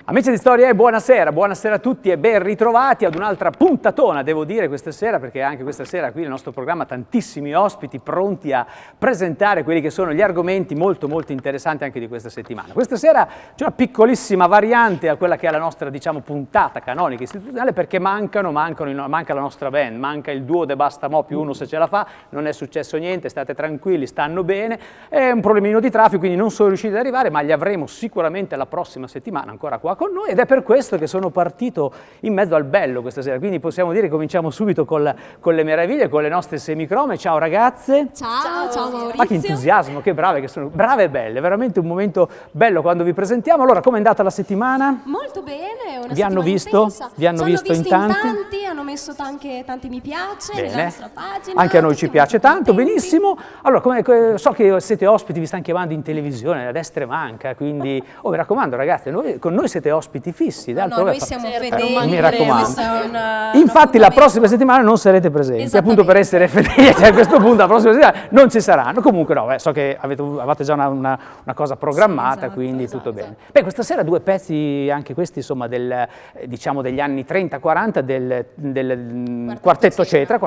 Amici di Storia buonasera, buonasera a tutti e ben ritrovati ad un'altra puntatona, devo dire, questa sera, perché anche questa sera qui nel nostro programma tantissimi ospiti pronti a presentare quelli che sono gli argomenti molto interessanti anche di questa settimana. Questa sera c'è una piccolissima variante a quella che è la nostra, diciamo, puntata canonica istituzionale, perché manca la nostra band, manca il duo De Basta Mo più uno se ce la fa, non è successo niente, state tranquilli, stanno bene, è un problemino di traffico, quindi non sono riusciti ad arrivare, ma li avremo sicuramente la prossima settimana ancora qua con noi, ed è per questo che sono partito in mezzo al bello questa sera, quindi possiamo dire che cominciamo subito con le meraviglie, con le nostre semicrome. Ciao ragazze! Ciao Maurizio! Ma che entusiasmo, che brave che sono, brave e belle, veramente un momento bello quando vi presentiamo. Allora, com'è andata la settimana? Molto bene, una Vi hanno visto? intensa. Vi hanno visto in tanti? Hanno messo tanti mi piace Bene. nella nostra pagina. Anche a noi ci tutti piace molto tanto, contenti. benissimo. Allora, so che siete ospiti, vi stanno chiamando in televisione, a destra e manca, quindi mi raccomando ragazzi, con noi siete ospiti fissi. No, noi siamo fedeli, mi raccomando. questo è Infatti la prossima settimana non sarete presenti, appunto per essere fedeli, cioè a questo punto la prossima settimana non ci saranno. Comunque no, so che avete già una cosa programmata, Sì, quindi tutto bene. Beh, questa sera due pezzi, anche questi insomma diciamo degli anni 30-40 del Quartetto Cetra,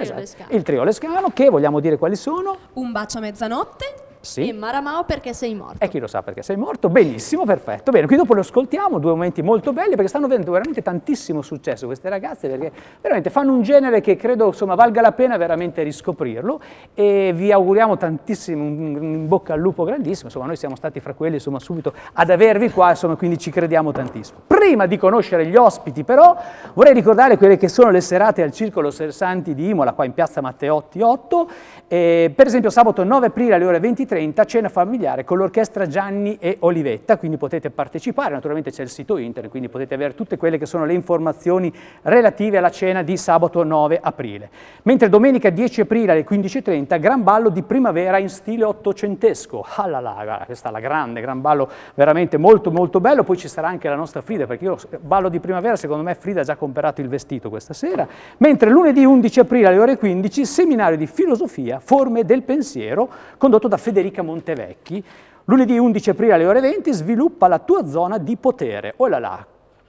esatto, il trio Lescano, che vogliamo dire quali sono? Un bacio a mezzanotte. Sì. E Maramao perché sei morto. E chi lo sa perché sei morto? Benissimo, perfetto. Bene, qui dopo lo ascoltiamo, due momenti molto belli, perché stanno avendo veramente tantissimo successo queste ragazze, perché veramente fanno un genere che credo insomma valga la pena veramente riscoprirlo, e vi auguriamo tantissimo, in bocca al lupo grandissimo, insomma noi siamo stati fra quelli insomma subito ad avervi qua, insomma quindi ci crediamo tantissimo. Prima di conoscere gli ospiti però vorrei ricordare quelle che sono le serate al Circolo Sersanti di Imola, qua in piazza Matteotti 8, per esempio sabato 9 aprile alle ore 20:30 cena familiare con l'orchestra Gianni e Olivetta, quindi potete partecipare, naturalmente c'è il sito internet, quindi potete avere tutte quelle che sono le informazioni relative alla cena di sabato 9 aprile. Mentre domenica 10 aprile alle 15:30 gran ballo di primavera in stile ottocentesco, guarda, questa è la gran ballo veramente molto bello, poi ci sarà anche la nostra Frida, perché io ballo di primavera, secondo me Frida ha già comprato il vestito questa sera, mentre lunedì 11 aprile alle ore 15 seminario di filosofia, forme del pensiero, condotto da Federica Montevecchi. Lunedì 11 aprile alle ore 20 sviluppa la tua zona di potere, oh là là,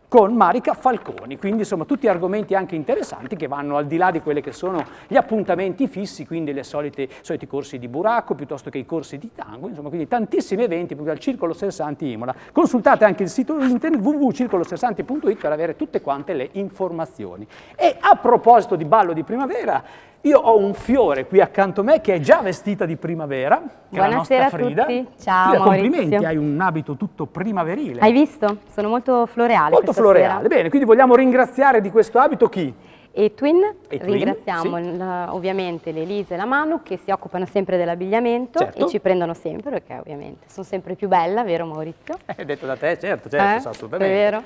con Marica Falconi, quindi insomma tutti argomenti anche interessanti che vanno al di là di quelli che sono gli appuntamenti fissi, quindi le soliti corsi di buracco piuttosto che i corsi di tango, insomma quindi tantissimi eventi proprio al Circolo Sersanti Imola. Consultate anche il sito internet www.circolosersanti.it per avere tutte quante le informazioni. E a proposito di ballo di primavera, io ho un fiore qui accanto a me che è già vestita di primavera, che è la nostra Frida. Buonasera a tutti, ciao Frida, Maurizio. complimenti, hai un abito tutto primaverile. Hai visto? Sono molto floreale Molto questa floreale, sera. bene, quindi vogliamo ringraziare di questo abito chi? E Twin, E Twin, ringraziamo ovviamente l'Elisa e la Manu che si occupano sempre dell'abbigliamento, Certo. e ci prendono sempre perché ovviamente sono sempre più bella, vero Maurizio? Detto da te, certo, so, È assolutamente. vero.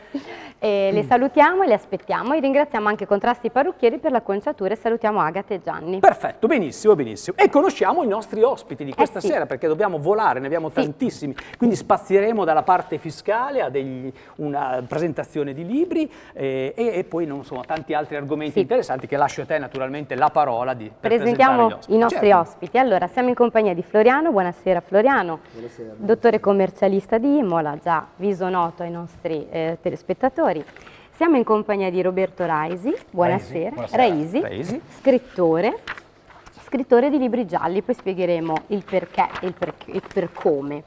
E le salutiamo e le aspettiamo, e ringraziamo anche Contrasti Parrucchieri per l'acconciatura, e salutiamo Agata e Gianni. Perfetto, benissimo. E conosciamo i nostri ospiti di questa sì. sera, perché dobbiamo volare, ne abbiamo tantissimi, quindi spazieremo dalla parte fiscale a una presentazione di libri e poi insomma tanti altri argomenti interessanti che lascio a te naturalmente la parola per Presentiamo presentare gli i nostri Certo. ospiti. Allora, siamo in compagnia di Floriano. Buonasera Floriano. Buonasera. Dottore commercialista di Imola, già viso noto ai nostri telespettatori. Siamo in compagnia di Roberto Raisi. Buonasera. Raisi. Scrittore di libri gialli, poi spiegheremo il perché e il per come.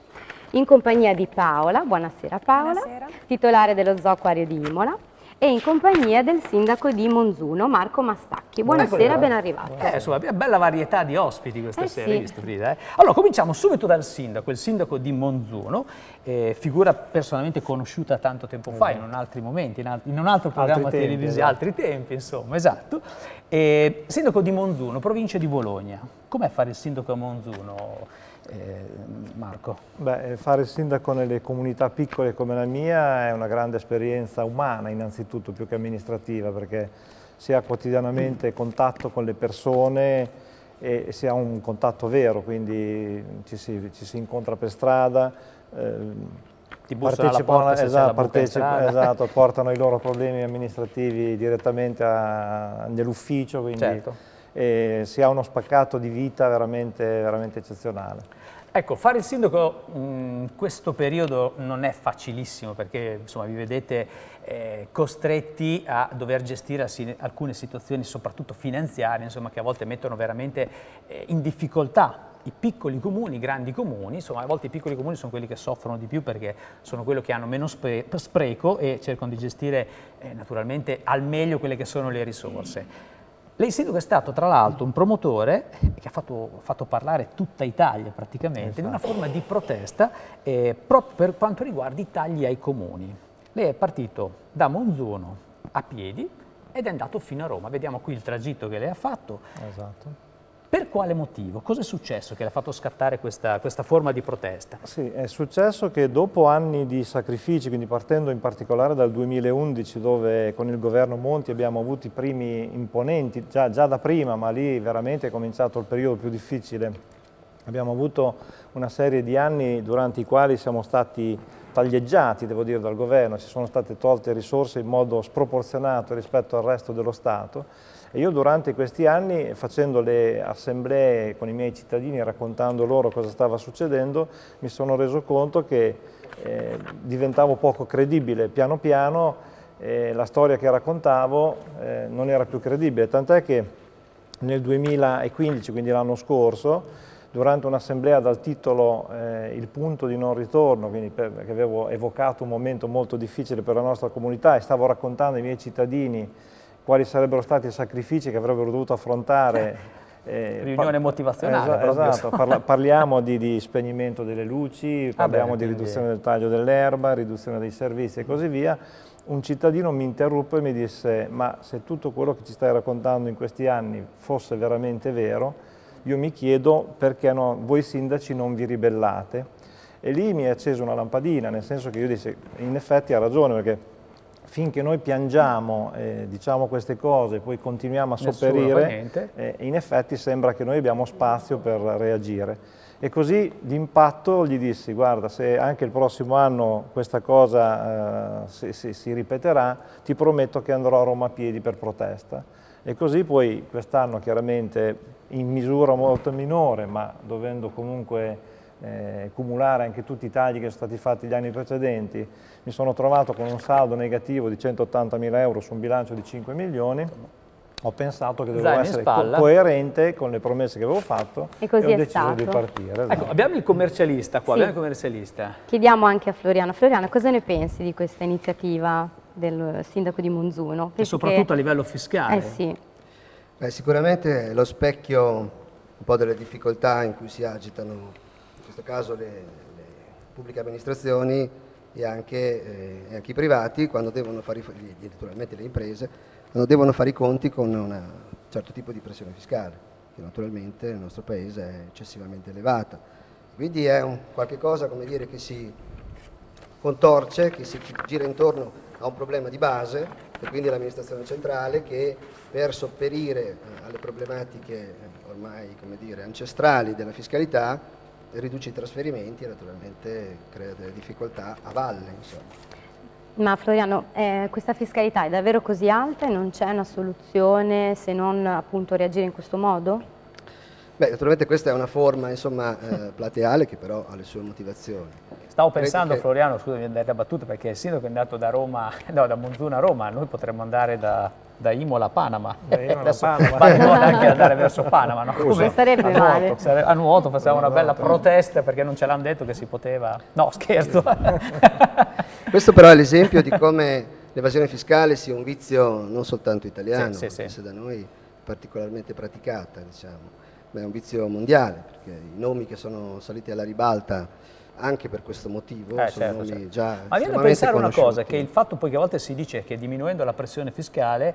In compagnia di Paola. Buonasera Paola. Buonasera. Titolare dello Zoo Acquario di Imola. E in compagnia del sindaco di Monzuno, Marco Mastacchi. Buonasera, ben arrivato. Insomma, bella varietà di ospiti questa sera, sì. hai visto Frida? Allora, cominciamo subito dal sindaco, il sindaco di Monzuno, figura personalmente conosciuta tanto tempo fa, in altri momenti, in un altro programma televisivo, altri tempi, insomma, esatto. Sindaco di Monzuno, provincia di Bologna. Com'è fare il sindaco a Monzuno, Marco? Beh, fare il sindaco nelle comunità piccole come la mia è una grande esperienza umana innanzitutto, più che amministrativa, perché si ha quotidianamente contatto con le persone e si ha un contatto vero, quindi ci si incontra per strada, Ti bussano alla porta se c'è la buca in strada. Esatto, portano i loro problemi amministrativi direttamente nell'ufficio, quindi Certo. e si ha uno spaccato di vita veramente eccezionale. Ecco, fare il sindaco in questo periodo non è facilissimo perché insomma, vi vedete costretti a dover gestire alcune situazioni, soprattutto finanziarie, insomma, che a volte mettono veramente in difficoltà i piccoli comuni, i grandi comuni. Insomma, a volte i piccoli comuni sono quelli che soffrono di più perché sono quelli che hanno meno spreco e cercano di gestire naturalmente al meglio quelle che sono le risorse. Lei sindaco è stato tra l'altro un promotore che ha fatto parlare tutta Italia praticamente di una forma di protesta proprio per quanto riguarda i tagli ai comuni. Lei è partito da Monzuno a piedi ed è andato fino a Roma. Vediamo qui il tragitto che lei ha fatto. Esatto. Per quale motivo? Cosa è successo che le ha fatto scattare questa forma di protesta? Sì, è successo che dopo anni di sacrifici, quindi partendo in particolare dal 2011 dove con il governo Monti abbiamo avuto i primi imponenti, già da prima, ma lì veramente è cominciato il periodo più difficile. Abbiamo avuto una serie di anni durante i quali siamo stati taglieggiati, devo dire, dal governo, ci sono state tolte risorse in modo sproporzionato rispetto al resto dello Stato. E io durante questi anni, facendo le assemblee con i miei cittadini, raccontando loro cosa stava succedendo, mi sono reso conto che diventavo poco credibile. Piano piano la storia che raccontavo non era più credibile, tant'è che nel 2015, quindi l'anno scorso, durante un'assemblea dal titolo Il punto di non ritorno, quindi perché avevo evocato un momento molto difficile per la nostra comunità e stavo raccontando ai miei cittadini quali sarebbero stati i sacrifici che avrebbero dovuto affrontare. Riunione motivazionale. Esatto, parliamo di spegnimento delle luci, parliamo di riduzione del taglio dell'erba, riduzione dei servizi e così via. Un cittadino mi interruppe e mi disse: ma se tutto quello che ci stai raccontando in questi anni fosse veramente vero, io mi chiedo perché voi sindaci non vi ribellate. E lì mi è accesa una lampadina, nel senso che io dissi, in effetti ha ragione, perché finché noi piangiamo, diciamo queste cose, poi continuiamo a sopperire, in effetti sembra che noi abbiamo spazio per reagire. E così d'impatto gli dissi: guarda, se anche il prossimo anno questa cosa si ripeterà, ti prometto che andrò a Roma a piedi per protesta. E così poi quest'anno, chiaramente in misura molto minore, ma dovendo comunque cumulare anche tutti i tagli che sono stati fatti gli anni precedenti, mi sono trovato con un saldo negativo di 180.000 euro su un bilancio di 5 milioni. Ho pensato che dovevo essere coerente con le promesse che avevo fatto e così ho deciso di partire. Esatto. Ecco, abbiamo il commercialista qua, Sì. Chiediamo anche a Floriano. Floriano, cosa ne pensi di questa iniziativa del sindaco di Monzuno? E soprattutto a livello fiscale. Sì. Beh, sicuramente è lo specchio un po' delle difficoltà in cui si agitano, in questo caso le pubbliche amministrazioni e anche i privati, quando devono fare, naturalmente le imprese, quando devono fare i conti con un certo tipo di pressione fiscale, che naturalmente nel nostro paese è eccessivamente elevata. Quindi è qualche cosa, come dire, che si contorce, che si gira intorno a un problema di base, e quindi l'amministrazione centrale che per sopperire alle problematiche ormai, come dire, ancestrali della fiscalità riduce i trasferimenti e naturalmente crea delle difficoltà a valle, insomma. Ma Floriano, questa fiscalità è davvero così alta e non c'è una soluzione se non appunto reagire in questo modo? Beh, naturalmente questa è una forma, insomma, plateale che però ha le sue motivazioni. Stavo pensando, Floriano, scusami, della battuta, perché il sindaco è andato da Roma, no, da Monzuno a Roma, noi potremmo andare da Imola a Panama. Adesso va di moda anche andare verso Panama, no? Non sarebbe male. A nuoto facciamo una bella protesta perché non ce l'hanno detto che si poteva. No, scherzo. Questo però è l'esempio di come l'evasione fiscale sia un vizio non soltanto italiano, sì. se da noi particolarmente praticata, diciamo, ma è un vizio mondiale, perché i nomi che sono saliti alla ribalta anche per questo motivo sono nomi già ma viene a pensare una cosa, che il fatto poi che a volte si dice che diminuendo la pressione fiscale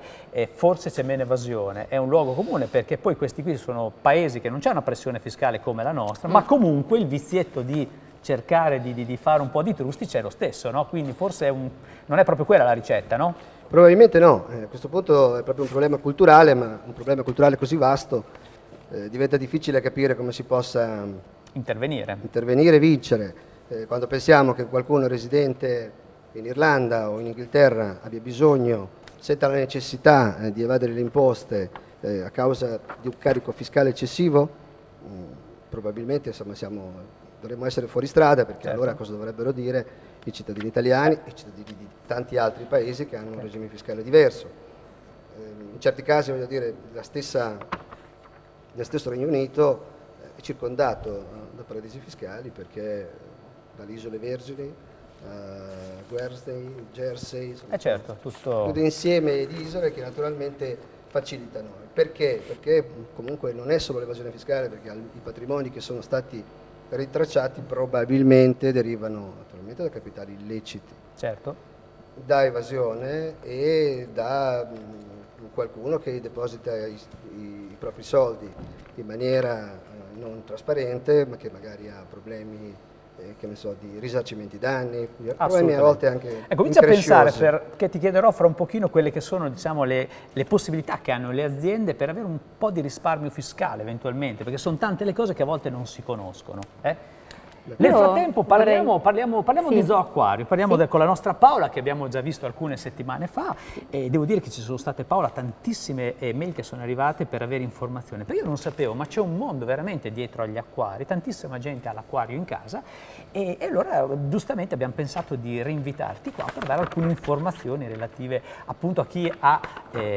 forse c'è meno evasione, è un luogo comune, perché poi questi qui sono paesi che non c'è una pressione fiscale come la nostra, ma comunque il vizietto di cercare di fare un po' di trusti c'è lo stesso, no? Quindi forse non è proprio quella la ricetta, no? Probabilmente no, a questo punto è proprio un problema culturale, ma un problema culturale così vasto diventa difficile capire come si possa intervenire e vincere. Quando pensiamo che qualcuno residente in Irlanda o in Inghilterra abbia bisogno, senta la necessità di evadere le imposte a causa di un carico fiscale eccessivo? Probabilmente insomma, dovremmo essere fuori strada, perché allora cosa dovrebbero dire i cittadini italiani e i cittadini di tanti altri paesi che hanno un regime fiscale diverso? In certi casi, voglio dire, lo stesso Regno Unito è circondato da paradisi fiscali, perché dalle Isole Vergini, Guernsey, Jersey, tutto un insieme di isole che naturalmente facilitano. Perché? Perché comunque non è solo l'evasione fiscale, perché i patrimoni che sono stati rintracciati probabilmente derivano naturalmente da capitali illeciti, da evasione e da qualcuno che deposita i propri soldi in maniera non trasparente, ma che magari ha problemi che ne so, di risarcimenti danni, problemi a volte anche comincia a pensare, perché ti chiederò fra un pochino quelle che sono, diciamo, le possibilità che hanno le aziende per avere un po' di risparmio fiscale eventualmente, perché sono tante le cose che a volte non si conoscono. Nel frattempo parliamo di Zoo Acquario, con la nostra Paola, che abbiamo già visto alcune settimane fa, e devo dire che ci sono state, Paola, tantissime mail che sono arrivate per avere informazioni, perché io non sapevo, ma c'è un mondo veramente dietro agli acquari, tantissima gente ha l'acquario in casa, e allora giustamente abbiamo pensato di rinvitarti qua per dare alcune informazioni relative appunto a chi ha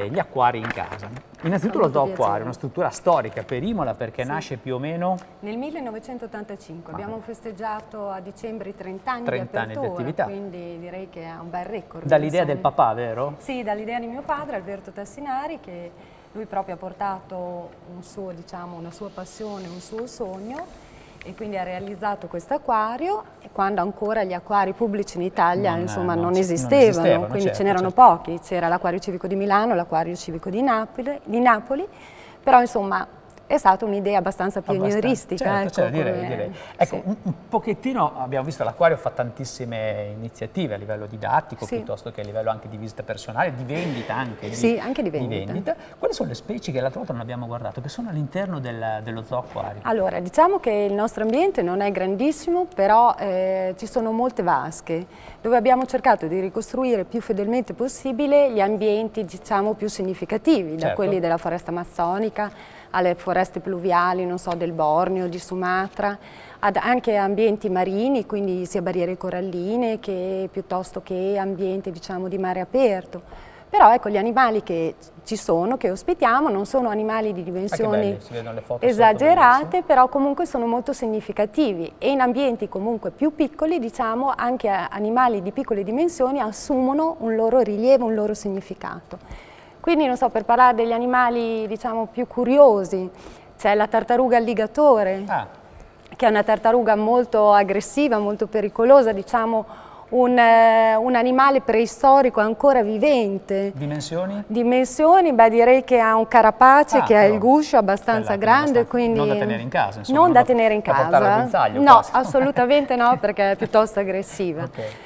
gli acquari in casa. Innanzitutto lo Zoo Acquario, una struttura storica per Imola, perché nasce più o meno nel 1985, abbiamo festeggiato a dicembre i 30 anni 30 di apertura, anni di attività. Quindi direi che è un bel record. Dall'idea del papà, vero? Sì, dall'idea di mio padre, Alberto Tassinari, che lui proprio ha portato una sua passione, un suo sogno, e quindi ha realizzato questo acquario, e quando ancora gli acquari pubblici in Italia non esistevano, quindi ce n'erano pochi, c'era l'acquario civico di Milano, l'acquario civico di Napoli, però insomma è stata un'idea abbastanza pionieristica. Direi. Ecco, un pochettino abbiamo visto l'acquario fa tantissime iniziative a livello didattico, piuttosto che a livello anche di visita personale, di vendita anche. Anche di vendita. Quali sono le specie che l'altra volta non abbiamo guardato, che sono all'interno dello Zoo Acquario? Allora, diciamo che il nostro ambiente non è grandissimo, però ci sono molte vasche, dove abbiamo cercato di ricostruire più fedelmente possibile gli ambienti, diciamo, più significativi, da quelli della foresta amazzonica alle foreste pluviali, non so, del Borneo, di Sumatra, anche ambienti marini, quindi sia barriere coralline piuttosto che ambienti, diciamo, di mare aperto. Però ecco, gli animali che ci sono, che ospitiamo, non sono animali di dimensioni esagerate, però comunque sono molto significativi, e in ambienti comunque più piccoli, diciamo, anche animali di piccole dimensioni assumono un loro rilievo, un loro significato. Quindi, non so, per parlare degli animali, diciamo, più curiosi, c'è la tartaruga alligatore, che è una tartaruga molto aggressiva, molto pericolosa, diciamo, un animale preistorico ancora vivente. Dimensioni? Dimensioni, direi che ha un carapace che ha il guscio abbastanza grande, quindi non da tenere in casa, insomma. Non da tenere in casa. Portare al guinzaglio, no, quasi. assolutamente no, perché è piuttosto aggressiva.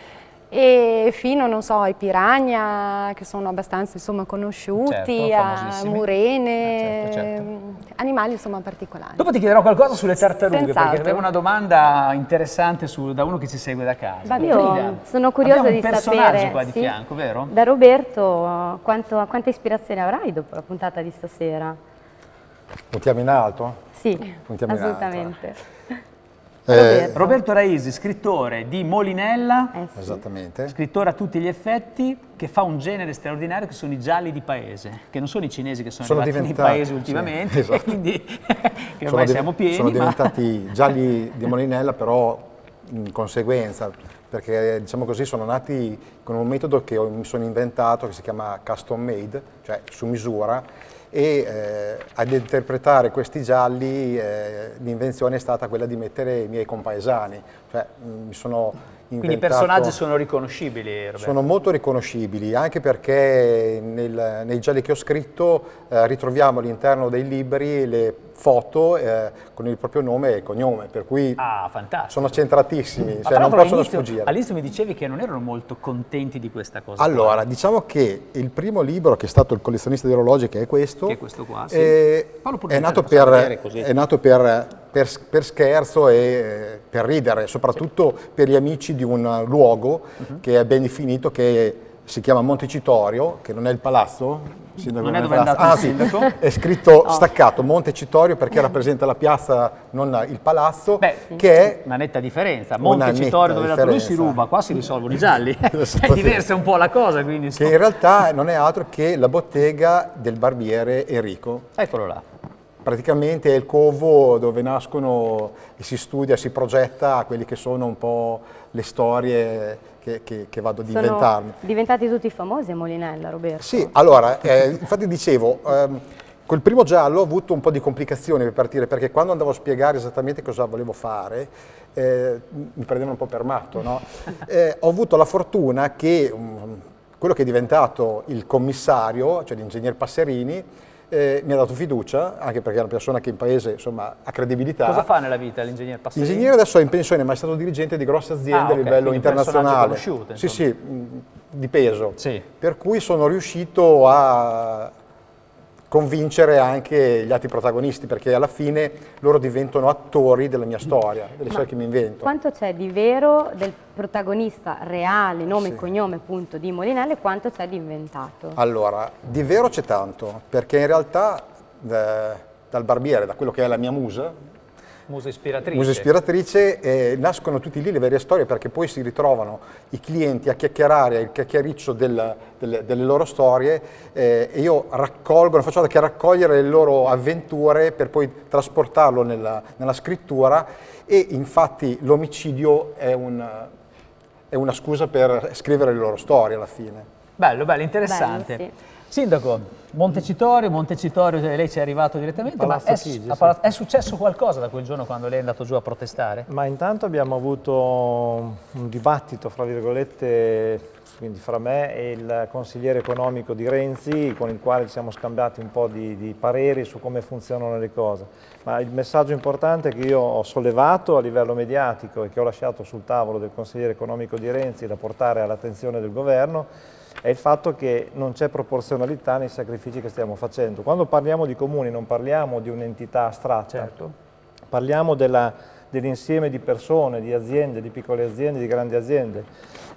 E fino, non so, ai piranha, che sono abbastanza, insomma, conosciuti, a murene, animali, insomma, particolari. Dopo ti chiederò qualcosa sulle tartarughe, perché avevo una domanda interessante da uno che ci segue da casa. Io sono curiosa di sapere, un personaggio qua di fianco, vero? Da Roberto, quanta ispirazione avrai dopo la puntata di stasera? Puntiamo in alto? Sì, puntiamo assolutamente. Roberto Raisi, scrittore di Molinella, esattamente, scrittore a tutti gli effetti, che fa un genere straordinario che sono i gialli di paese, che non sono i cinesi che sono arrivati nei paesi ultimamente, e quindi che ormai siamo pieni. Sono diventati gialli di Molinella, però in conseguenza, perché diciamo così sono nati con un metodo che mi sono inventato, che si chiama custom made, cioè su misura, e ad interpretare questi gialli l'invenzione è stata quella di mettere i miei compaesani, cioè mi sono inventato. Quindi i personaggi sono riconoscibili, Roberto? Sono molto riconoscibili, anche perché nei gialli che ho scritto ritroviamo all'interno dei libri le foto con il proprio nome e cognome, per cui sono centratissimi, cioè non possono sfuggire. All'inizio mi dicevi che non erano molto contenti di questa cosa. Allora, diciamo che il primo libro, che è stato Il collezionista di orologi, che è questo, qua, è nato per scherzo e per ridere, soprattutto per gli amici di un luogo che è ben definito, che si chiama Montecitorio, che non è il palazzo, non è dove è andato il sindaco. È scritto staccato Montecitorio perché rappresenta la piazza, non il palazzo. Beh, che è una netta differenza. Montecitorio dove è andato lui si ruba, qua si risolvono i gialli. È diversa un po' la cosa, quindi. Che in realtà non è altro che la bottega del barbiere Enrico. Eccolo là. Praticamente è il covo dove nascono e si studia, si progetta quelli che sono un po' le storie che vado ad inventarmi. Sono diventati tutti famosi a Molinella, Roberto. Sì, allora, infatti dicevo, col primo giallo ho avuto un po' di complicazioni per partire, perché quando andavo a spiegare esattamente cosa volevo fare, mi prendevano un po' per matto, no? Ho avuto la fortuna che quello che è diventato il commissario, cioè l'ingegner Passerini, mi ha dato fiducia, anche perché è una persona che in paese insomma, ha credibilità. Cosa fa nella vita l'ingegner Passerini? L'ingegnere adesso è in pensione, ma è stato dirigente di grosse aziende a livello internazionale. Sì, sì, di peso. Sì. Per cui sono riuscito a convincere anche gli altri protagonisti, perché alla fine loro diventano attori della mia storia, delle storie che mi invento. Quanto c'è di vero del protagonista reale, nome e cognome appunto di Molinella, e quanto c'è di inventato? Allora, di vero c'è tanto, perché in realtà dal barbiere, da quello che è la mia musa ispiratrice, nascono tutti lì le vere storie, perché poi si ritrovano i clienti a chiacchierare, il chiacchiericcio delle loro storie, e io raccolgo, non faccio altro che raccogliere le loro avventure per poi trasportarlo nella scrittura, e infatti l'omicidio è una scusa per scrivere le loro storie alla fine. Bello, bello, interessante. Bello, sì. Sindaco, Montecitorio, lei ci è arrivato direttamente, ma è successo qualcosa da quel giorno quando lei è andato giù a protestare? Ma intanto abbiamo avuto un dibattito, fra virgolette, quindi fra me e il consigliere economico di Renzi, con il quale ci siamo scambiati un po' di pareri su come funzionano le cose. Ma il messaggio importante che io ho sollevato a livello mediatico e che ho lasciato sul tavolo del consigliere economico di Renzi da portare all'attenzione del governo è il fatto che non c'è proporzionalità nei sacrifici che stiamo facendo. Quando parliamo di comuni non parliamo di un'entità astratta, certo. Parliamo dell'insieme di persone, di aziende, di piccole aziende, di grandi aziende.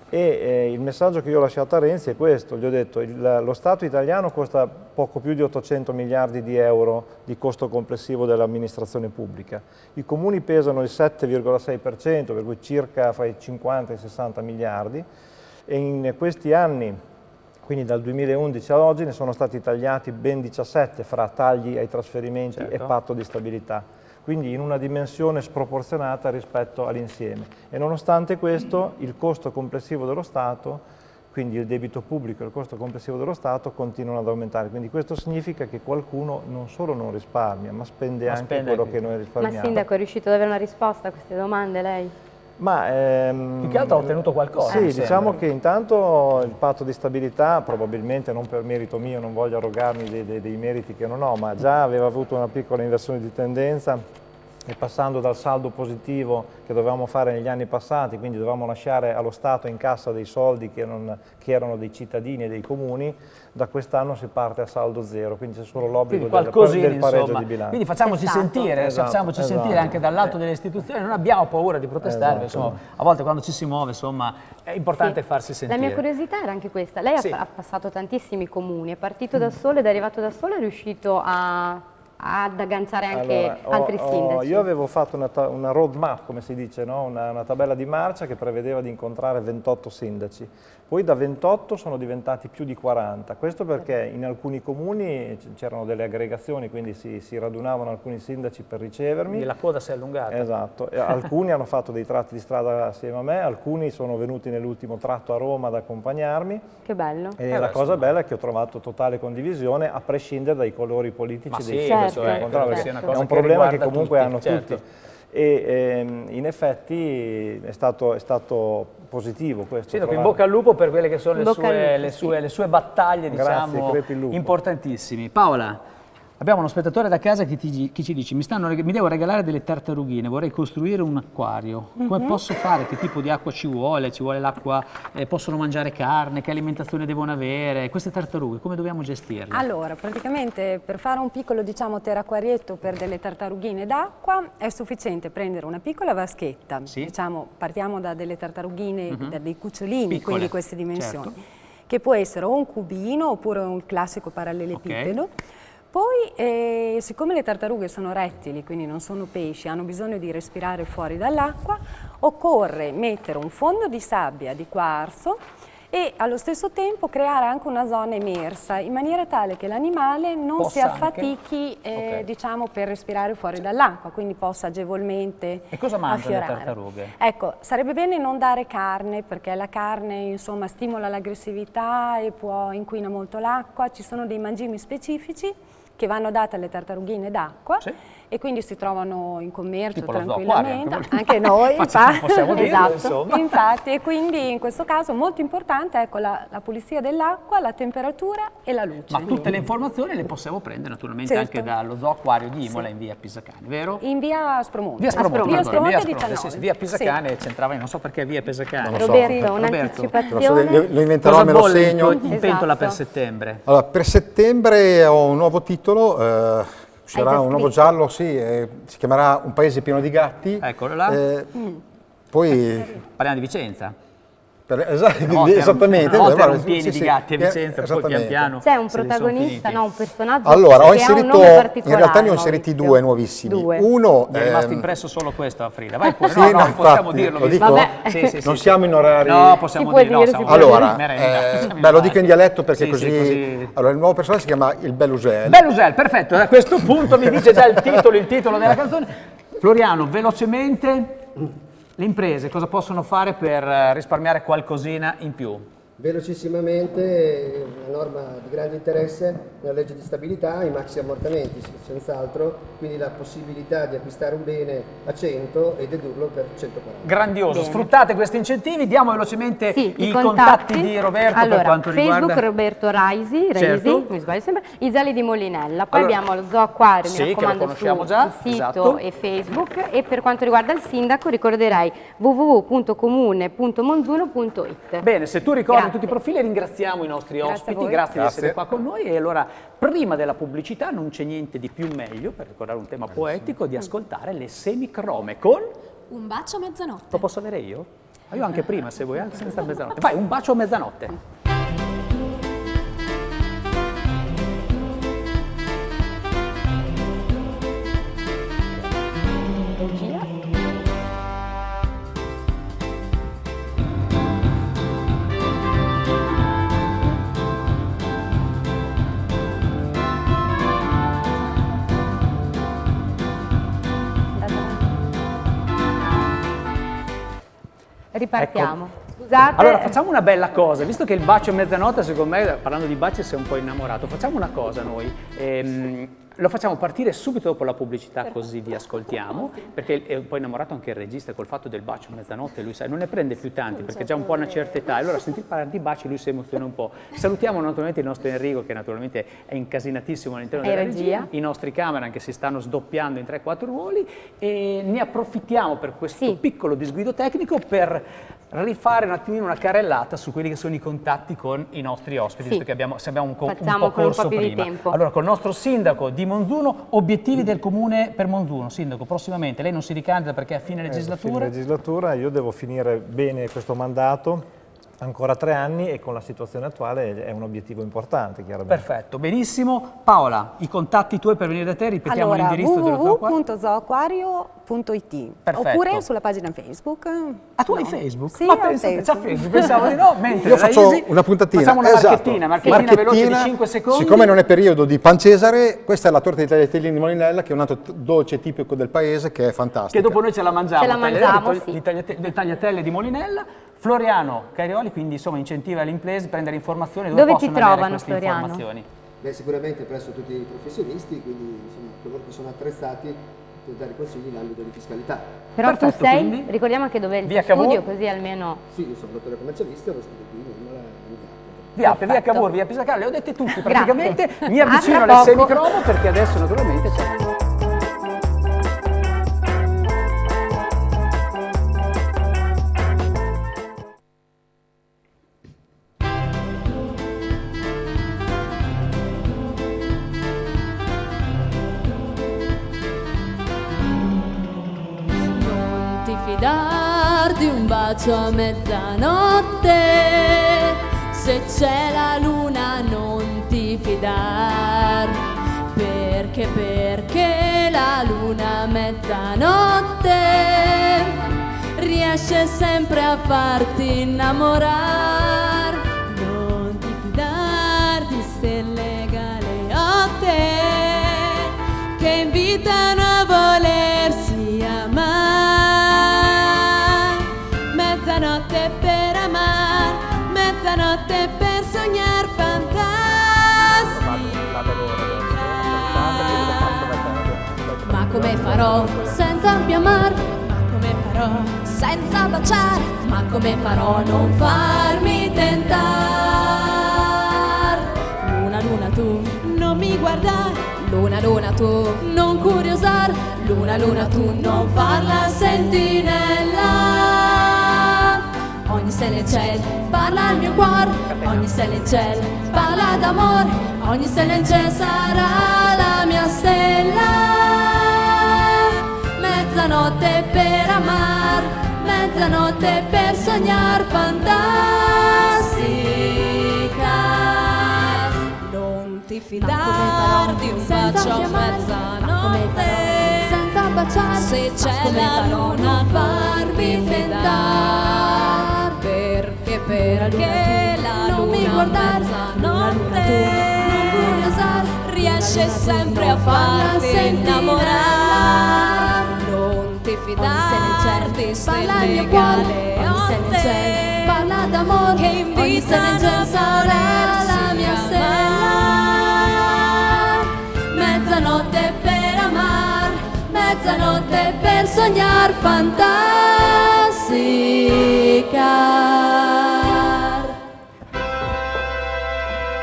E il messaggio che io ho lasciato a Renzi è questo: gli ho detto lo Stato italiano costa poco più di 800 miliardi di euro di costo complessivo dell'amministrazione pubblica, i comuni pesano il 7,6%, per cui circa fra i 50 e i 60 miliardi, e in questi anni, quindi dal 2011 ad oggi, ne sono stati tagliati ben 17 fra tagli ai trasferimenti e patto di stabilità, quindi in una dimensione sproporzionata rispetto all'insieme. E nonostante questo il costo complessivo dello Stato, quindi il debito pubblico e il costo complessivo dello Stato, continuano ad aumentare. Quindi questo significa che qualcuno non solo non risparmia, ma spende anche quello che noi risparmiamo. Ma Sindaco, è riuscito ad avere una risposta a queste domande lei? Ma più che altro ha ottenuto qualcosa. Sì, diciamo che intanto il patto di stabilità, probabilmente non per merito mio, non voglio arrogarmi dei meriti che non ho, ma già aveva avuto una piccola inversione di tendenza, e passando dal saldo positivo che dovevamo fare negli anni passati, quindi dovevamo lasciare allo Stato in cassa dei soldi che erano dei cittadini e dei comuni, da quest'anno si parte a saldo zero, quindi c'è solo l'obbligo del pareggio di bilancio. Quindi facciamoci sentire, facciamoci anche dall'alto delle istituzioni, non abbiamo paura di protestare, insomma, a volte quando ci si muove, insomma, è importante farsi sentire. La mia curiosità era anche questa: lei ha passato tantissimi comuni, è partito da solo ed è arrivato da solo, è riuscito ad agganciare anche altri sindaci? Io avevo fatto una road map, come si dice, no? una tabella di marcia che prevedeva di incontrare 28 sindaci. Poi da 28 sono diventati più di 40, questo perché in alcuni comuni c'erano delle aggregazioni, quindi si radunavano alcuni sindaci per ricevermi. E la coda si è allungata. Esatto, alcuni hanno fatto dei tratti di strada assieme a me, alcuni sono venuti nell'ultimo tratto a Roma ad accompagnarmi. Che bello. E la cosa bella è che ho trovato totale condivisione, a prescindere dai colori politici dei sindaci. È un problema che comunque hanno tutti. E in effetti è stato positivo questo. In bocca al lupo per quelle che sono le sue battaglie, diciamo, importantissime. Paola, abbiamo uno spettatore da casa che ci dice: mi devo regalare delle tartarugine, vorrei costruire un acquario, come posso fare, che tipo di acqua ci vuole l'acqua, possono mangiare carne, che alimentazione devono avere, queste tartarughe come dobbiamo gestirle? Allora, praticamente per fare un piccolo, diciamo, terracquarietto per delle tartarughine d'acqua è sufficiente prendere una piccola vaschetta, diciamo, partiamo da delle tartarughine, da dei cucciolini, quindi queste dimensioni. che può essere o un cubino oppure un classico parallelepipedo. Poi, siccome le tartarughe sono rettili, quindi non sono pesci, hanno bisogno di respirare fuori dall'acqua, occorre mettere un fondo di sabbia di quarzo e allo stesso tempo creare anche una zona emersa, in maniera tale che l'animale non si affatichi diciamo, per respirare fuori dall'acqua, quindi possa agevolmente E cosa mangiano le affiorare. tartarughe? Ecco, sarebbe bene non dare carne, perché la carne insomma stimola l'aggressività e inquina molto l'acqua. Ci sono dei mangimi specifici che vanno date alle tartarughine d'acqua e quindi si trovano in commercio Tipo lo tranquillamente, zooacquario, anche noi, possiamo dirlo, esatto. insomma. Infatti, e quindi in questo caso molto importante ecco, la pulizia dell'acqua, la temperatura e la luce. Ma tutte le informazioni le possiamo prendere naturalmente anche dallo zooacquario di Imola in via Pisacane, vero? In via Spromonte. Via Spromonte, Via Spromonte 19. Sì, via Pisacane c'entrava, non so perché via Pisacane. Non lo so. Roberto, un'anticipazione. Lo inventerò, Cosa me lo bolle segno. in pentola per Esatto. settembre? Allora, per settembre ho un nuovo titolo, uscirà già un nuovo scritto? giallo, sì, si chiamerà Un paese pieno di gatti. Eccolo là. Poi Parliamo di Vicenza. esattamente. Una volta guarda, erano pieni sì, di sì, gatti a Vicenza, poi pian esattamente. piano C'è un se li son protagonista, finiti. no, un personaggio Allora, ho che ha un inserito, nome in particolare. realtà ne ho inseriti Maurizio. due nuovissimi. Due. Uno, Mi è rimasto impresso solo questo a Frida. Vai pure, Sì, no, no, possiamo infatti, dirlo. lo visto- dico? Vabbè. Sì, non siamo in orari. No, possiamo Si può dire, no, dire, siamo si può in Allora, merenda, siamo in lo orari. dico in dialetto perché Sì, così... sì, così. Allora, il nuovo personaggio si chiama il Belusel. Belusel, perfetto, a questo punto mi dice già il titolo della canzone. Floriano, velocemente, le imprese cosa possono fare per risparmiare qualcosina in più? Velocissimamente, una norma di grande interesse nella legge di stabilità, i maxi ammortamenti, senz'altro, quindi la possibilità di acquistare un bene a 100 e dedurlo per 140. Grandioso, Bene. sfruttate questi incentivi, diamo velocemente Sì, i contatti di Roberto allora, per quanto Facebook riguarda... Roberto Raisi, Certo. mi sbaglio sempre, Isali di Molinella, poi Allora, abbiamo lo zooacquario, sì, mi che lo raccomando, conosciamo sul già, sito esatto. e Facebook, e per quanto riguarda il sindaco ricorderei www.comune.monzuno.it. Bene, se tu ricordi Grazie. tutti i profili, ringraziamo i nostri Grazie a ospiti, voi. grazie di essere Grazie. qua con noi. E allora, prima della pubblicità, non c'è niente di più meglio, per ricordare un tema poetico, di ascoltare le semicrome con... Un bacio a mezzanotte. Lo posso avere io? Ma io anche prima, se vuoi, anche senza mezzanotte. Vai, un bacio a mezzanotte. Ripartiamo. Ecco. Scusate. Allora facciamo una bella cosa, visto che il bacio a mezzanotte secondo me, parlando di baci, sei un po' innamorato, facciamo una cosa noi, lo facciamo partire subito dopo la pubblicità così vi ascoltiamo, perché è un po' innamorato anche il regista col fatto del bacio a mezzanotte, lui sai, non ne prende più tanti perché ha già un po' una certa età, e allora sentir parlare di baci lui si emoziona un po'. Salutiamo naturalmente il nostro Enrico che naturalmente è incasinatissimo all'interno della regia, i nostri cameraman che si stanno sdoppiando in 3-4 ruoli, e ne approfittiamo per questo piccolo disguido tecnico per rifare un attimino una carrellata su quelli che sono i contatti con i nostri ospiti, visto che abbiamo un po' corso più di prima. tempo. Allora, con il nostro sindaco di Monzuno, obiettivi del comune per Monzuno. Sindaco, prossimamente, lei non si ricandida perché a fine legislatura? Fine legislatura, io devo finire bene questo mandato, ancora 3 anni, e con la situazione attuale è un obiettivo importante, chiaramente. Perfetto, benissimo. Paola, i contatti tuoi per venire da te, ripetiamo Allora, l'indirizzo dello zooacquario. www.zooacquario.it Perfetto. oppure sulla pagina Facebook. Ah, tu hai Facebook? Sì, Ma ho pensa che c'ha Facebook. Facebook, pensavo di no, mentre Io la faccio Isi- una puntatina. Facciamo una Esatto. marchettina veloce di 5 secondi. Siccome non è periodo di Pancesare, questa è la torta di tagliatellini di Molinella, che è un altro dolce tipico del paese che è fantastica. Che dopo noi ce la mangiamo. Ce la mangiamo, sì. Le tagliatelle di Molinella. Floriano Carioli, quindi insomma incentiva le imprese a prendere informazioni. Dove ti possono avere trovano, queste Floriano? informazioni? Beh, sicuramente presso tutti i professionisti, quindi insomma, coloro che sono attrezzati per dare consigli in ambito di fiscalità. Però Perfetto, tu sei, quindi? ricordiamo anche dove è il Via tuo studio, Cavour? così almeno... Sì, io sono dottore commercialista, ho studio qui in Imola, in Via Apia, via Perfetto. Cavour, via Pisacane, le ho dette tutte praticamente. Grazie. Mi avvicino A alle tra poco. semicromo perché adesso naturalmente c'è... Non ti fidar di un bacio a mezzanotte, Se c'è la luna non ti fidar, perché la luna a mezzanotte riesce sempre a farti innamorar. Non ti fidar di stelle galeotte che invitano a volersi amar. Mezzanotte per amar, mezzanotte per sognar fantastica. Ma come farò senza più amar? Ma come farò senza baciare? Ma come farò a non farmi tentar? Luna, luna tu non mi guardar, luna, luna tu non curiosar, luna, luna tu non far la sentinella. Ogni stella in ciel parla al mio cuore, ogni stella in ciel parla d'amore, ogni stella in ciel sarà la mia stella. Mezzanotte per amar, mezzanotte per sognar fantastica. Non ti fidar di un bacio a mezzanotte, senza baciare, se c'è la luna a farmi tentar. Perché la luna a mezzanotte riesce sempre a farti innamorare. Non ti fidar di stelle galeotte, parla d'amore che invitano a sarà la mia stella. Mezzanotte per amar, mezzanotte per sognar fantastica.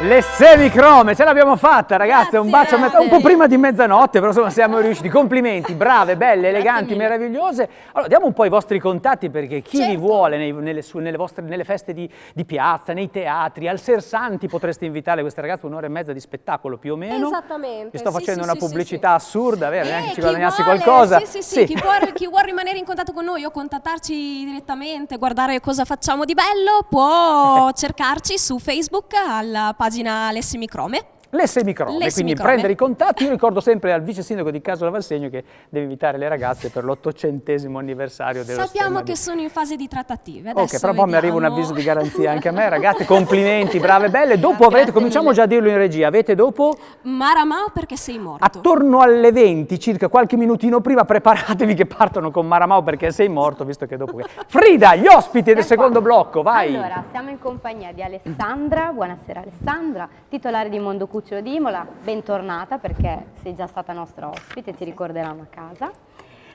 Le semicrome, ce l'abbiamo fatta ragazze, un bacio un po' prima di mezzanotte, però insomma siamo riusciti, complimenti, brave, belle, eleganti, meravigliose. Allora diamo un po' i vostri contatti perché chi vi vuole nelle feste di piazza, nei teatri, al Sersanti potreste invitare queste ragazze un'ora e mezza di spettacolo più o meno. Esattamente. Vi sto facendo una pubblicità assurda, vero? Neanche ci guadagnassi vuole, qualcosa. Sì. Chi vuole rimanere in contatto con noi o contattarci direttamente, guardare cosa facciamo di bello, può cercarci su Facebook alla pagina Le Semicrome. Le semicrome, quindi prendere i contatti. Io ricordo sempre al vice sindaco di Casola Valsegno che deve invitare le ragazze per l'800° anniversario dello Sappiamo che sono in fase di trattative. Ok, però poi mi arriva un avviso di garanzia anche a me, ragazze, complimenti, brave, belle. Dopo avrete, cominciamo già a dirlo in regia, avete dopo? Maramao perché sei morto. Attorno alle 20, circa qualche minutino prima, preparatevi che partono con Maramao perché sei morto, visto che dopo... Frida, gli ospiti del secondo blocco, vai! Allora, siamo in compagnia di Alessandra, buonasera Alessandra, titolare di Mondo Cucciolo di Imola, bentornata perché sei già stata nostra ospite, ti ricorderanno a casa.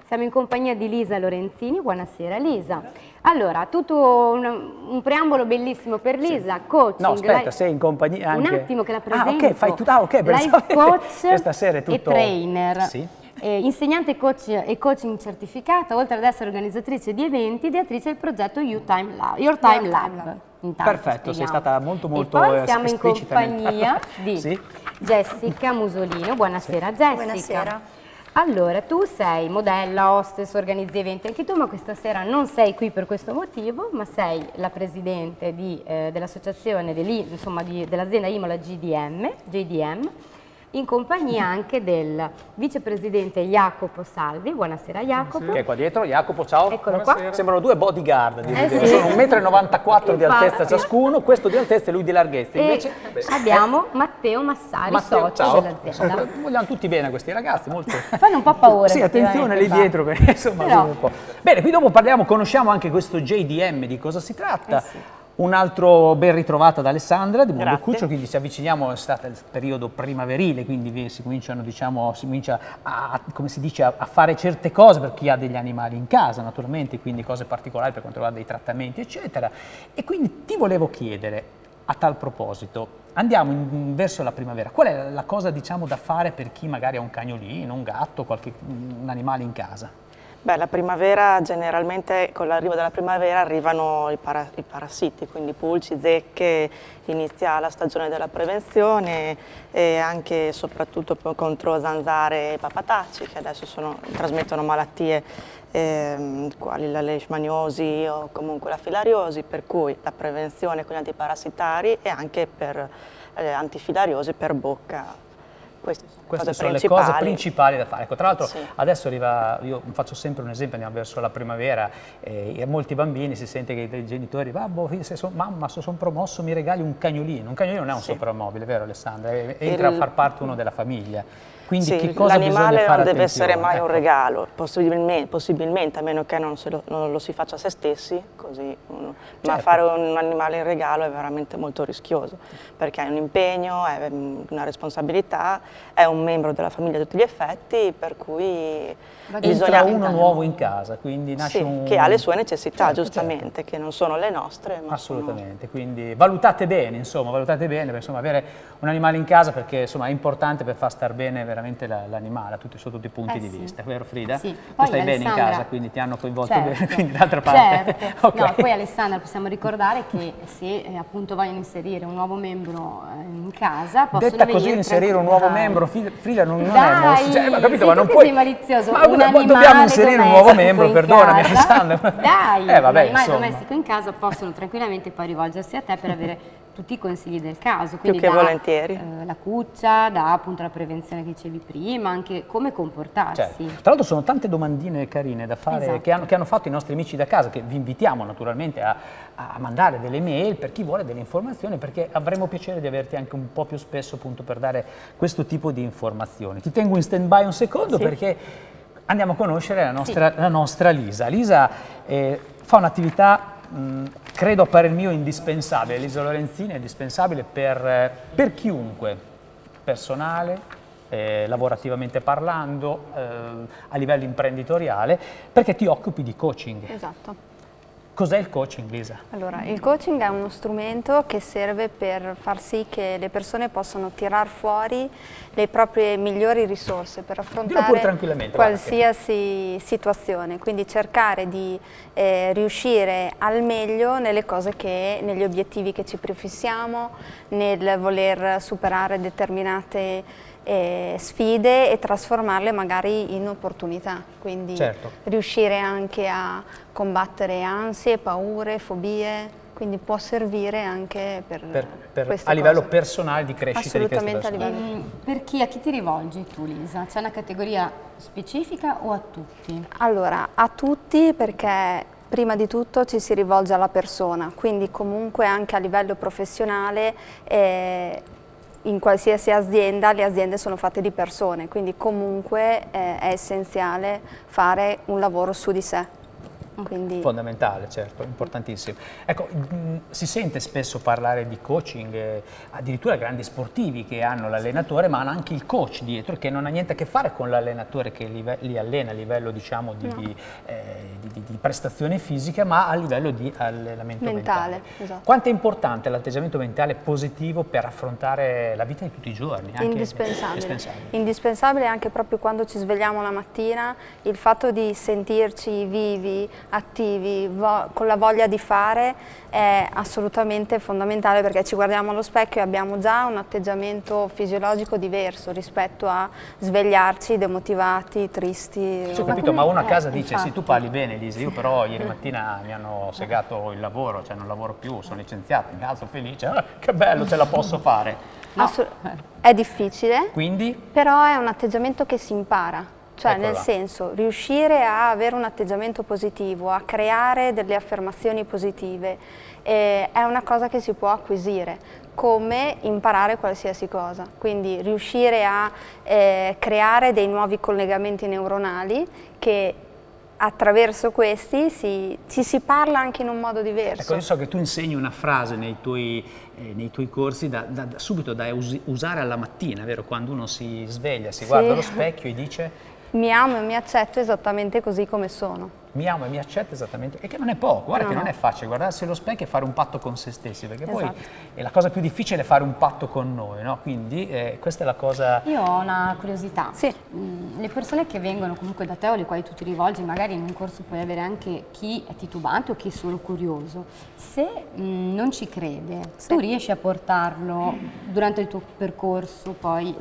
Siamo in compagnia di Lisa Lorenzini, buonasera Lisa. Allora, tutto un preambolo bellissimo per Lisa, coaching. No, aspetta, sei in compagnia anche... Un attimo che la presento. Ah, ok, fai tutto, life coach è tutto... e trainer. Sì. Insegnante coach e coaching certificata, oltre ad essere organizzatrice di eventi, ideatrice del progetto Your Time Lab. Perfetto, sei stata molto e poi siamo in esplicita compagnia di Sì? Jessica Musolino. Buonasera Jessica. Buonasera. Allora, tu sei modella, hostess, organizzi eventi anche tu, ma questa sera non sei qui per questo motivo, ma sei la presidente dell'associazione, dell'azienda Imola JDM, in compagnia anche del vicepresidente Jacopo Salvi. Buonasera Jacopo. Che è qua dietro, Jacopo, ciao. Eccolo qua. Sembrano due bodyguard, Sì. sono 1,94 m di altezza ciascuno, questo di altezza e lui di larghezza. Invece abbiamo Matteo Massari, socio dell'azienda. Vogliamo tutti bene a questi ragazzi, molto... Fanno un po' paura. Sì, attenzione lì dietro, perché insomma un po'. Bene, qui dopo conosciamo anche questo JDM, di cosa si tratta. Un altro ben ritrovata da Alessandra di Mondo Cucciolo, quindi ci avviciniamo, è stato il periodo primaverile, quindi si comincia a, come si dice, a fare certe cose per chi ha degli animali in casa, naturalmente, quindi cose particolari per quanto riguarda dei trattamenti, eccetera. E quindi ti volevo chiedere, a tal proposito, andiamo verso la primavera, qual è la cosa, diciamo, da fare per chi magari ha un cagnolino, un gatto, un animale in casa? Beh, la primavera generalmente, con l'arrivo della primavera arrivano i parassiti, quindi pulci, zecche, inizia la stagione della prevenzione e anche e soprattutto contro zanzare e papataci che adesso trasmettono malattie quali la leishmaniosi o comunque la filariosi, per cui la prevenzione con gli antiparassitari e anche per antifilariosi per bocca. Queste sono le cose principali da fare. Ecco, tra l'altro adesso arriva, io faccio sempre un esempio, andiamo verso la primavera e molti bambini si sente che i genitori, mamma se sono promosso mi regali un cagnolino. Un cagnolino non è un soprammobile, vero Alessandra? Entra a far parte uno della famiglia. Quindi che cosa bisogna fare? L'animale non deve essere mai un regalo, possibilmente, a meno che non lo si faccia a se stessi, così ma fare un animale in regalo è veramente molto rischioso, perché è un impegno, è una responsabilità, è un membro della famiglia a tutti gli effetti, per cui entra uno nuovo in casa, quindi nasce che ha le sue necessità, giustamente, che non sono le nostre. Ma assolutamente, quindi valutate bene, perché, insomma, avere un animale in casa perché insomma, è importante per far star bene veramente l'animale su tutti i punti di vista, vero Frida? Sì. Tu stai bene in casa, quindi ti hanno coinvolto bene, quindi d'altra parte. Certo. Okay. No, poi Alessandra possiamo ricordare che se appunto vogliono inserire un nuovo membro in casa, possono detta così, inserire un nuovo membro, Frida non è capito, ma non puoi. Sei malizioso. Dobbiamo inserire un nuovo membro, perdonami Alessandra. Dai, vabbè, un animale insomma. domestico in casa possono tranquillamente poi rivolgersi a te per avere tutti i consigli del caso, quindi più che volentieri. La cuccia, da appunto la prevenzione che dicevi prima, anche come comportarsi. Certo. Tra l'altro sono tante domandine carine da fare, che hanno fatto i nostri amici da casa, che vi invitiamo naturalmente a mandare delle mail per chi vuole delle informazioni, perché avremo piacere di averti anche un po' più spesso appunto per dare questo tipo di informazioni. Ti tengo in stand by un secondo perché andiamo a conoscere la nostra Lisa. Lisa fa un'attività credo a parer mio indispensabile. Lisa Lorenzini è indispensabile per chiunque, personale, lavorativamente parlando, a livello imprenditoriale, perché ti occupi di coaching. Esatto. Cos'è il coaching, Lisa? Allora, il coaching è uno strumento che serve per far sì che le persone possano tirar fuori le proprie migliori risorse per affrontare qualsiasi situazione, quindi cercare di riuscire al meglio nelle cose negli obiettivi che ci prefissiamo, nel voler superare determinate sfide e trasformarle magari in opportunità, quindi riuscire anche a combattere ansie, paure, fobie, quindi può servire anche per queste a livello cose. Personale di crescita di queste persone. A chi ti rivolgi tu, Lisa? C'è una categoria specifica o a tutti? Allora, a tutti, perché prima di tutto ci si rivolge alla persona, quindi comunque anche a livello professionale in qualsiasi azienda, le aziende sono fatte di persone, quindi comunque è essenziale fare un lavoro su di sé. Quindi... Fondamentale, certo, importantissimo. Ecco, si sente spesso parlare di coaching, addirittura grandi sportivi che hanno l'allenatore, ma hanno anche il coach dietro, che non ha niente a che fare con l'allenatore che li allena a livello, diciamo, di prestazione fisica, ma a livello di allenamento mentale. Esatto. Quanto è importante l'atteggiamento mentale positivo per affrontare la vita di tutti i giorni? Indispensabile. Indispensabile anche proprio quando ci svegliamo la mattina, il fatto di sentirci vivi, attivi, con la voglia di fare è assolutamente fondamentale, perché ci guardiamo allo specchio e abbiamo già un atteggiamento fisiologico diverso rispetto a svegliarci demotivati, tristi. Ho capito, ma uno a casa dice sì, tu parli bene Lisa, io però ieri mattina mi hanno segato il lavoro, cioè non lavoro più, sono licenziato, mi alzo felice, che bello, ce la posso fare. No. È difficile, quindi? Però è un atteggiamento che si impara. Cioè nel senso, riuscire a avere un atteggiamento positivo, a creare delle affermazioni positive, è una cosa che si può acquisire, come imparare qualsiasi cosa. Quindi riuscire a creare dei nuovi collegamenti neuronali che attraverso questi ci si parla anche in un modo diverso. Ecco, io so che tu insegni una frase nei tuoi corsi subito da usare alla mattina, vero? Quando uno si sveglia, si guarda allo specchio e dice... Mi amo e mi accetto esattamente così come sono. mi amo e mi accetta esattamente, e che non è poco, guarda che non è facile guardarsi allo specchio e fare un patto con se stessi, perché poi è la cosa più difficile è fare un patto con noi, no? Quindi questa è la cosa... Io ho una curiosità, le persone che vengono comunque da te o alle quali tu ti rivolgi, magari in un corso puoi avere anche chi è titubante o chi è solo curioso, se non ci crede, tu riesci a portarlo durante il tuo percorso poi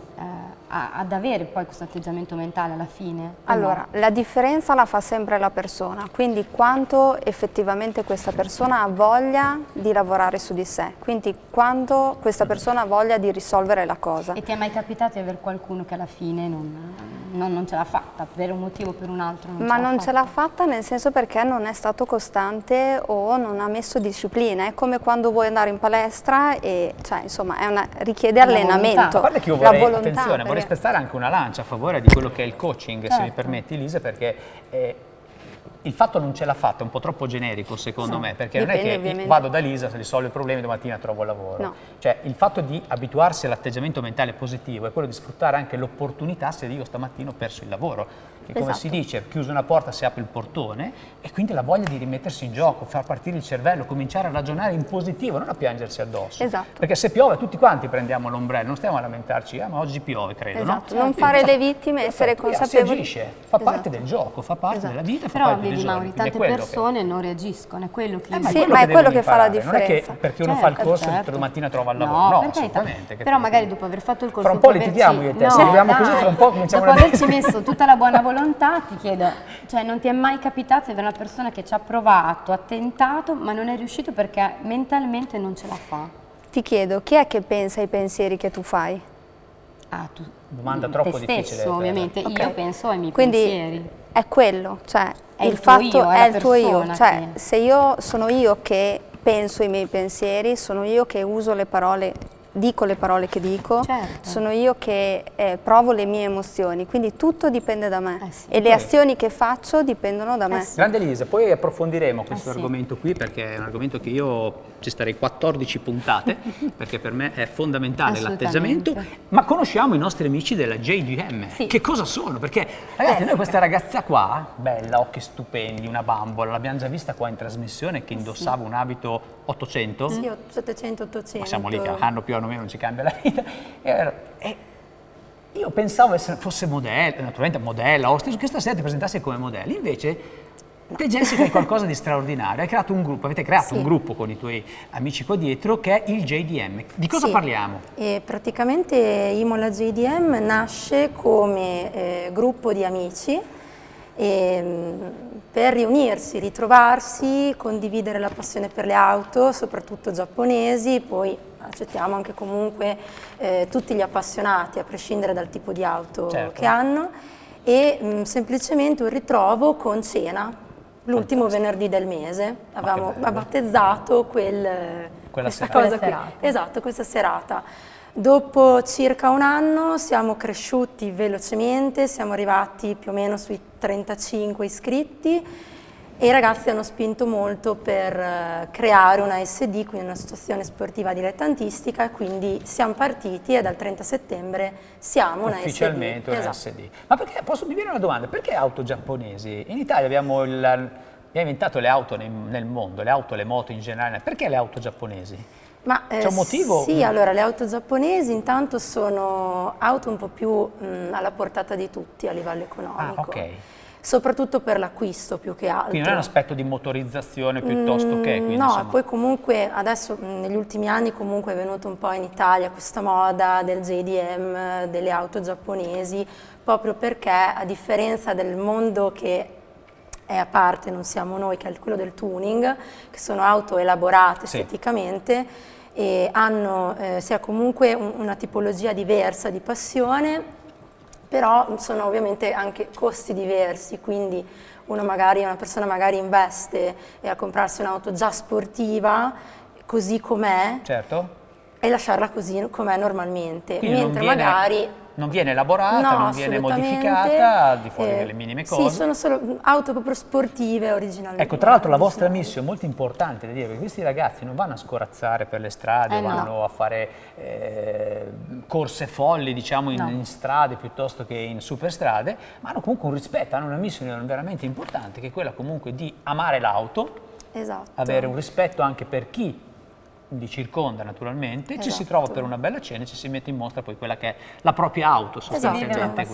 ad avere poi questo atteggiamento mentale alla fine? Allora, la differenza la fa sempre la persona, quindi quanto effettivamente questa persona ha voglia di lavorare su di sé, quindi quanto questa persona ha voglia di risolvere la cosa. E ti è mai capitato di avere qualcuno che alla fine non ce l'ha fatta, per un motivo o per un altro? Ma non ce l'ha fatta nel senso perché non è stato costante o non ha messo disciplina, è come quando vuoi andare in palestra e cioè insomma richiede allenamento. Guarda che io vorrei, attenzione, vorrei spezzare anche una lancia a favore di quello che è il coaching, se mi permetti Lisa, perché il fatto non ce l'ha fatta è un po' troppo generico secondo me, perché non è che vado da Lisa, se risolvo i problemi domattina trovo lavoro. No. Cioè il fatto di abituarsi all'atteggiamento mentale positivo è quello di sfruttare anche l'opportunità se io stamattina ho perso il lavoro. Che come si dice, chiuso una porta si apre il portone, e quindi la voglia di rimettersi in gioco, far partire il cervello, cominciare a ragionare in positivo, non a piangersi addosso. Perché se piove tutti quanti prendiamo l'ombrello, non stiamo a lamentarci, ma oggi piove credo, no? Non fare le vittime, essere consapevoli. Si agisce, fa parte del gioco, fa parte della vita, fa parte del gioco. Mauri, tante persone non reagiscono, è quello che... ma è quello che fa la differenza. Non è che perché uno fa il corso e domattina trova il lavoro, no, assolutamente. Però magari dopo aver fatto il corso... Fra un po' litighiamo io e te, se arriviamo così fra un po' cominciamo a... Dopo averci messo tutta la buona volontà, ti chiedo, cioè non ti è mai capitato di avere una persona che ci ha provato, ha tentato, ma non è riuscito perché mentalmente non ce la fa? Ti chiedo, chi è che pensa ai pensieri che tu fai? Ah, tu. Domanda troppo difficile. Stesso, ovviamente, io penso ai miei pensieri. È quello, cioè è il fatto è il tuo io, cioè se io sono io che penso i miei pensieri, sono io che uso le parole, dico le parole che dico, sono io che provo le mie emozioni, quindi tutto dipende da me e le azioni che faccio dipendono da me. Grande Elisa, poi approfondiremo questo argomento qui perché è un argomento che io ci starei 14 puntate perché per me è fondamentale l'atteggiamento, ma conosciamo i nostri amici della JDM, che cosa sono? Perché ragazzi noi questa ragazza qua, bella, occhi stupendi, una bambola, l'abbiamo già vista qua in trasmissione che indossava un abito 800? Sì, 700-800. Ma siamo lì che hanno più o meno non ci cambia la vita. E io pensavo fosse modella, naturalmente modella, o che stasera ti presentassi come modella, invece te Jessica hai qualcosa di straordinario, hai creato un gruppo, avete creato un gruppo con i tuoi amici qua dietro che è il JDM. Di cosa parliamo? Praticamente Imola JDM nasce come gruppo di amici per riunirsi, ritrovarsi, condividere la passione per le auto, soprattutto giapponesi, poi accettiamo anche comunque tutti gli appassionati a prescindere dal tipo di auto che hanno, e semplicemente un ritrovo con cena l'ultimo venerdì del mese. Avevamo battezzato questa cosa qui. Esatto, questa serata. Dopo circa un anno siamo cresciuti velocemente, siamo arrivati più o meno sui 35 iscritti e i ragazzi hanno spinto molto per creare una ASD, quindi un'associazione sportiva dilettantistica, quindi siamo partiti e dal 30 settembre siamo una ASD. Ufficialmente una ASD. Ma perché, mi viene una domanda, perché auto giapponesi? In Italia abbiamo inventato le auto nel mondo, le auto, le moto in generale, perché le auto giapponesi? C'è un motivo? Sì, allora le auto giapponesi intanto sono auto un po' più alla portata di tutti a livello economico. Soprattutto per l'acquisto più che altro. Quindi non è un aspetto di motorizzazione piuttosto che... Quindi, no, insomma... poi comunque adesso negli ultimi anni comunque è venuta un po' in Italia questa moda del JDM, delle auto giapponesi, proprio perché a differenza del mondo che è a parte, non siamo noi, che è quello del tuning, che sono auto elaborate esteticamente e hanno sia comunque una tipologia diversa di passione, però sono ovviamente anche costi diversi, quindi una persona magari investe a comprarsi un'auto già sportiva, così com'è, e lasciarla così com'è normalmente, quindi mentre magari non viene elaborata, non viene modificata, al di fuori delle minime cose. Sì, sono solo auto proprio sportive originalmente. Ecco, tra l'altro la vostra missione è molto importante da dire, perché questi ragazzi non vanno a scorazzare per le strade, vanno a fare corse folli, diciamo, in strade piuttosto che in superstrade, ma hanno comunque un rispetto, hanno una missione veramente importante, che è quella comunque di amare l'auto, avere un rispetto anche per chi di circonda naturalmente, ci si trova per una bella cena e ci si mette in mostra poi quella che è la propria auto, sostanzialmente.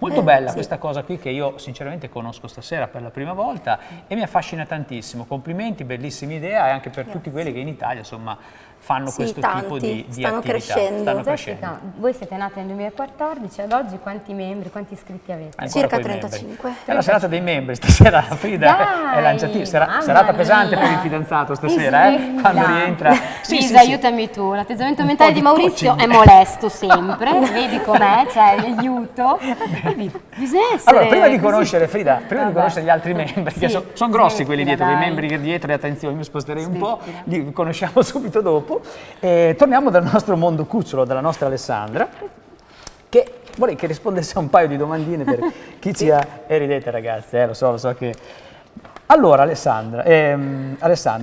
Molto bella questa cosa qui che io sinceramente conosco stasera per la prima volta e mi affascina tantissimo. Complimenti, bellissima idea e anche per tutti quelli che in Italia insomma fanno questo tipo di stanno attività. Crescendo. Stanno crescendo. Voi siete nati nel 2014, ad oggi quanti membri, quanti iscritti avete? Circa 35. È la serata dei membri stasera, Frida è lanciativa, serata pesante per il fidanzato stasera, quando rientra. Lisa, aiutami tu, l'atteggiamento mentale di Maurizio è molesto sempre, vedi com'è, cioè l'aiuto. Bisogna essere allora, prima di conoscere Frida, prima di conoscere gli altri membri, che sono grossi quelli dietro, i membri che dietro, attenzione, mi sposterei un po', li conosciamo subito dopo. Torniamo dal nostro mondo cucciolo, dalla nostra Alessandra, che vorrei che rispondesse a un paio di domandine per chi ci ha... ridete ragazzi, lo so che... Allora Alessandra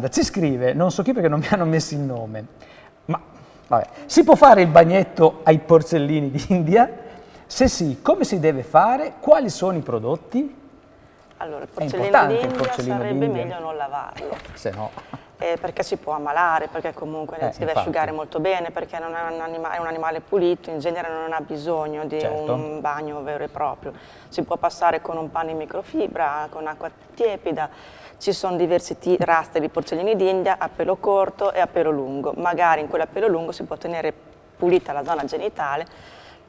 ci scrive, non so chi perché non mi hanno messo il nome, ma vabbè, si può fare il bagnetto ai porcellini d'India? Se sì, come si deve fare? Quali sono i prodotti? Allora, il porcellino d'India sarebbe meglio non lavarlo. Se no... perché si può ammalare, perché comunque si deve asciugare molto bene, perché non è un animale pulito, in genere non ha bisogno di un bagno vero e proprio. Si può passare con un panno in microfibra, con acqua tiepida. Ci sono diversi razze di porcellini d'India a pelo corto e a pelo lungo. Magari in quella a pelo lungo si può tenere pulita la zona genitale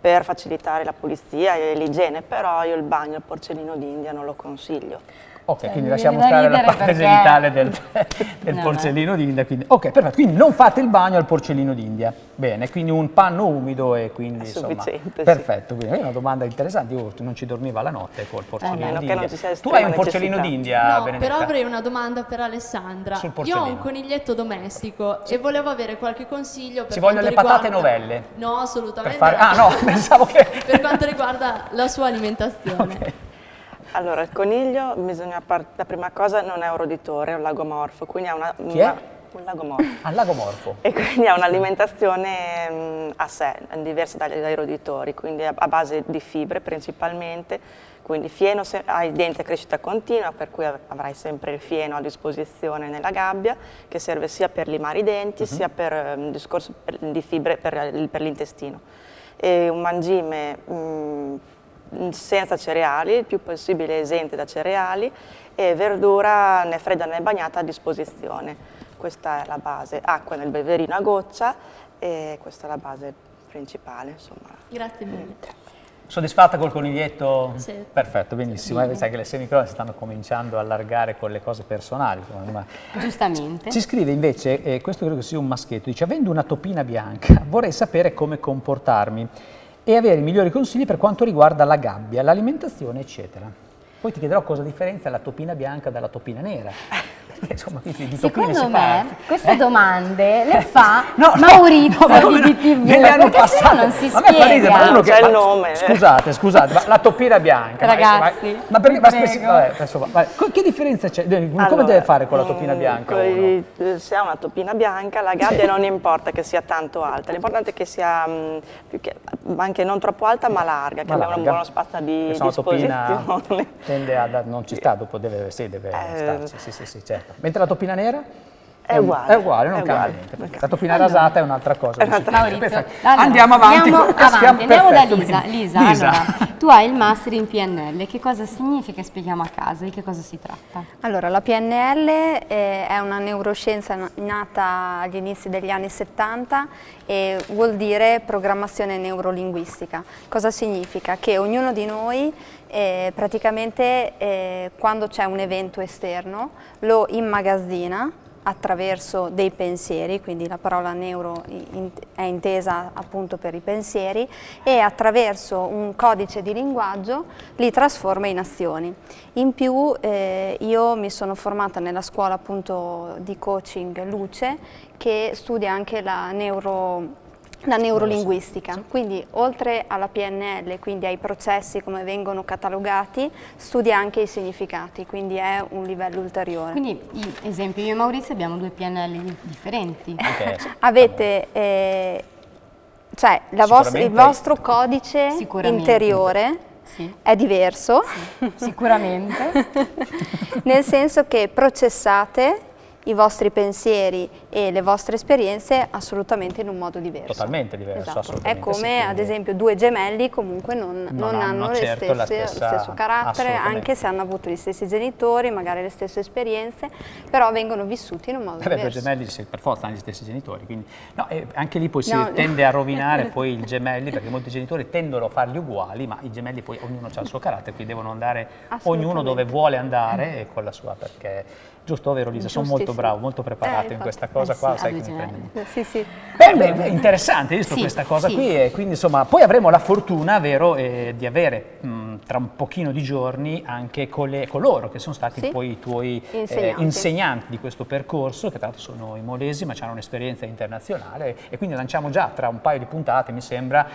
per facilitare la pulizia e l'igiene, però io il bagno al porcellino d'India non lo consiglio. Ok, quindi lasciamo stare la parte genitale del porcellino d'India. Ok, perfetto, quindi non fate il bagno al porcellino d'India. Bene, quindi un panno umido e quindi insomma... Perfetto, quindi è una domanda interessante, io non ci dormiva la notte col porcellino d'India. Tu hai un porcellino d'India, No, Benedetta? però avrei una domanda per Alessandra. Io ho un coniglietto domestico e volevo avere qualche consiglio per Ci vogliono le patate novelle? No, assolutamente no, pensavo che... per quanto riguarda la sua alimentazione. Allora, il coniglio, la prima cosa, non è un roditore, è un lagomorfo, quindi ha Chi è? un lagomorfo. Lagomorfo. E quindi ha un'alimentazione a sé, diversa dai roditori, quindi a base di fibre principalmente, quindi fieno, ha i denti a crescita continua, per cui avrai sempre il fieno a disposizione nella gabbia, che serve sia per limare i denti, sia per il discorso di fibre per l'intestino. E un mangime senza cereali, il più possibile esente da cereali, e verdura né fredda né bagnata a disposizione. Questa è la base, acqua nel beverino a goccia e questa è la base principale, insomma. Grazie mille. Soddisfatta col coniglietto? Sì. Perfetto, benissimo. Sai che le semicronache stanno cominciando a allargare con le cose personali. Giustamente. Ci scrive invece, questo credo che sia un maschietto, dice: avendo una topina bianca vorrei sapere come comportarmi e avere i migliori consigli per quanto riguarda la gabbia, l'alimentazione, eccetera. Poi ti chiederò cosa differenzia la topina bianca dalla topina nera. Insomma, di secondo me queste domande le fa Maurizio di DTV, perché se no non si spiega. Non c'è il nome. Scusate, ma la topina bianca. Ragazzi, che differenza c'è? Come deve fare con la topina bianca? Se ha una topina bianca, la gabbia non importa che sia tanto alta, l'importante è che sia anche non troppo alta ma larga, che abbia un buono spazio di disposizione. Tende a non ci sta, dopo deve starci, sì, certo. Mentre la topina nera? È uguale, non cambia niente. La topina rasata è un'altra cosa. Maurizio, andiamo avanti. Andiamo da Lisa. Lisa. Allora, tu hai il master in PNL, che cosa significa? Spieghiamo a casa, di che cosa si tratta? Allora, la PNL è una neuroscienza nata agli inizi degli anni 70 e vuol dire programmazione neurolinguistica. Cosa significa? Che ognuno di noi praticamente quando c'è un evento esterno lo immagazzina attraverso dei pensieri, quindi la parola neuro è intesa appunto per i pensieri, e attraverso un codice di linguaggio li trasforma in azioni. In più io mi sono formata nella scuola appunto di coaching Luce, che studia anche la la neurolinguistica, quindi oltre alla PNL, quindi ai processi come vengono catalogati, studia anche i significati, quindi è un livello ulteriore. Quindi, esempio, io e Maurizio abbiamo 2 PNL differenti. Okay. Avete, cioè il vostro codice interiore è diverso, sicuramente, nel senso che processate i vostri pensieri e le vostre esperienze assolutamente in un modo diverso. Totalmente diverso, esatto. assolutamente. È come ad esempio 2 gemelli comunque non hanno lo stesso carattere, anche se hanno avuto gli stessi genitori, magari le stesse esperienze, però vengono vissuti in un modo diverso. 2 gemelli per forza hanno gli stessi genitori, quindi anche lì poi si tende a rovinare poi i gemelli, perché molti genitori tendono a farli uguali, ma i gemelli poi ognuno ha il suo carattere, quindi devono andare ognuno dove vuole andare e con la sua, perché... Giusto, vero Lisa? Sono molto bravo, molto preparato in questa cosa qua, sai che mi prende. Sì. Beh, interessante, visto questa cosa qui, e quindi insomma, poi avremo la fortuna, vero, di avere tra un pochino di giorni anche coloro che sono stati poi i tuoi insegnanti di questo percorso, che tra l'altro sono imolesi, ma hanno un'esperienza internazionale, e quindi lanciamo già tra un paio di puntate, mi sembra,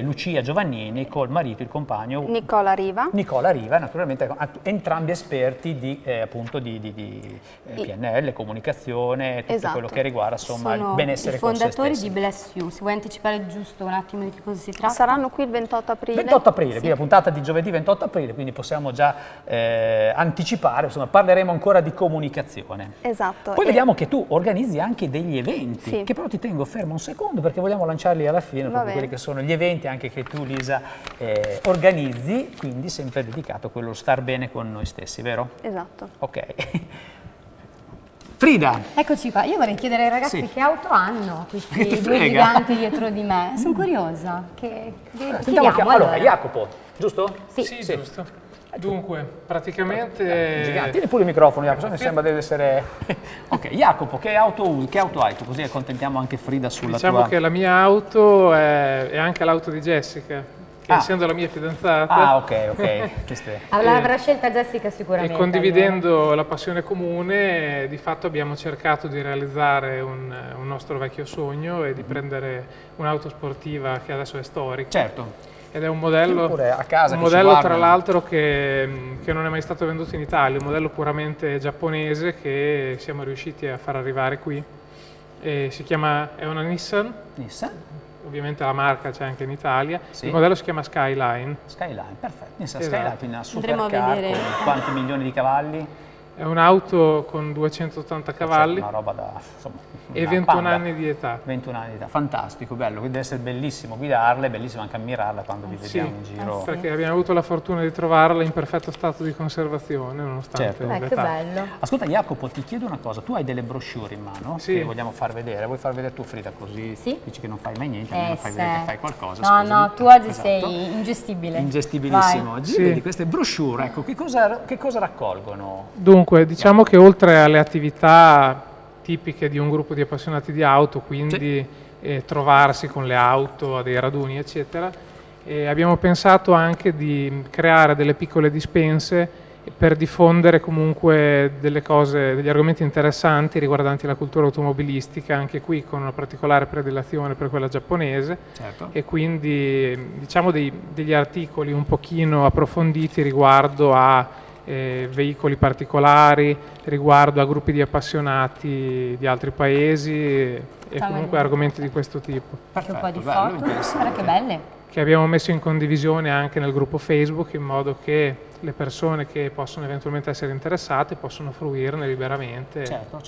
Lucia Giovannini col marito, il compagno Nicola Riva, naturalmente entrambi esperti di appunto di PNL, comunicazione, tutto quello che riguarda insomma il benessere con se stessi. Sono i fondatori di Bless You. Se vuoi anticipare giusto un attimo di che cosa si tratta? Saranno qui il 28 aprile. 28 aprile, quindi la puntata di giovedì 28 aprile, quindi possiamo già anticipare, insomma parleremo ancora di comunicazione. Esatto. Poi vediamo che tu organizzi anche degli eventi, che però ti tengo fermo un secondo perché vogliamo lanciarli alla fine, proprio quelli che sono gli eventi anche che tu Lisa organizzi, quindi sempre dedicato a quello star bene con noi stessi, vero? Esatto. Ok. Frida! Eccoci qua, io vorrei chiedere ai ragazzi che auto hanno questi 2 giganti dietro di me, sono curiosa. Allora, Jacopo, giusto? Sì, giusto. Dunque, praticamente... Gigante, tieni pure il microfono, Jacopo, mi sembra deve essere... Ok, Jacopo, che auto hai tu? Così accontentiamo anche Frida sulla tua... Diciamo che la mia auto è anche l'auto di Jessica. Che essendo la mia fidanzata... ok. L'avrà scelta Jessica sicuramente. E condividendo la passione comune, di fatto abbiamo cercato di realizzare un nostro vecchio sogno e di prendere un'auto sportiva che adesso è storica. Certo. Ed è un modello, a casa tra l'altro che non è mai stato venduto in Italia, un modello puramente giapponese che siamo riusciti a far arrivare qui. E è una Nissan. Ovviamente la marca c'è anche in Italia, il modello si chiama Skyline. Skyline, perfetto. Skyline, una supercar con quanti milioni di cavalli? È un'auto con 280 cavalli. Una roba da... insomma, e 21 anni di età. 21 anni di età, fantastico, bello, quindi deve essere bellissimo guidarla, è bellissimo anche ammirarla quando vi vediamo in giro. Perché abbiamo avuto la fortuna di trovarla in perfetto stato di conservazione, nonostante l'età. Che bello. Ascolta Jacopo, ti chiedo una cosa, tu hai delle brochure in mano che vogliamo far vedere, vuoi far vedere tu Frida così dici che non fai mai niente, almeno fai vedere che fai qualcosa. No, tu oggi sei ingestibile. Ingestibilissimo oggi, vedi queste brochure, ecco, che cosa raccolgono? Dunque, diciamo che oltre alle attività tipiche di un gruppo di appassionati di auto, quindi trovarsi con le auto a dei raduni eccetera, abbiamo pensato anche di creare delle piccole dispense per diffondere comunque delle cose, degli argomenti interessanti riguardanti la cultura automobilistica, anche qui con una particolare predilezione per quella giapponese, e quindi diciamo degli articoli un pochino approfonditi riguardo a veicoli particolari, riguardo a gruppi di appassionati di altri paesi e comunque argomenti di questo tipo. Un po' di foto, guarda che belle. Che abbiamo messo in condivisione anche nel gruppo Facebook, in modo che le persone che possono eventualmente essere interessate possono fruirne liberamente. Certo.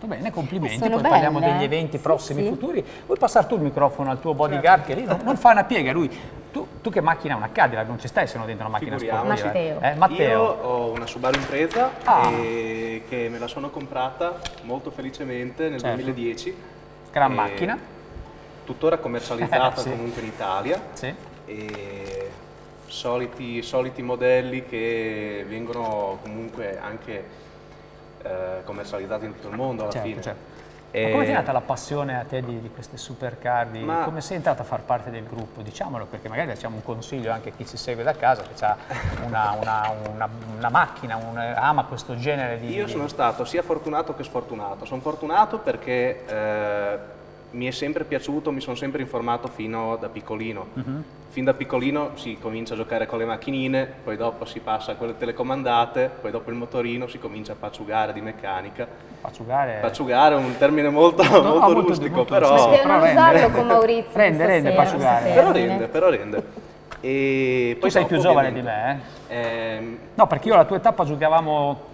Bene, complimenti. Poi parliamo degli eventi prossimi, futuri. Vuoi passare tu il microfono al tuo bodyguard che lì non fa una piega, lui. Tu che macchina, una Cadillac, non ci stai se non dentro una macchina sportiva. Matteo. Io ho una Subaru Impreza che me la sono comprata molto felicemente nel 2010. Gran macchina. Tuttora commercializzata comunque in Italia. E soliti modelli che vengono comunque anche commercializzati in tutto il mondo alla fine. Ma come ti è nata la passione a te di queste supercar? Come sei entrato a far parte del gruppo? Diciamolo, perché magari facciamo un consiglio anche a chi ci segue da casa, che ha una macchina, ama questo genere di... Io sono stato sia fortunato che sfortunato. Sono fortunato perché mi è sempre piaciuto, mi sono sempre informato fino da piccolino. Fin da piccolino si comincia a giocare con le macchinine, poi dopo si passa a quelle telecomandate, poi dopo il motorino si comincia a pacciugare di meccanica. Pacciugare è un termine molto rustico, però... Devono usarlo con Maurizio. Rende pacciugare. Però rende. E tu poi sei più giovane di me, No, perché io alla tua età giocavamo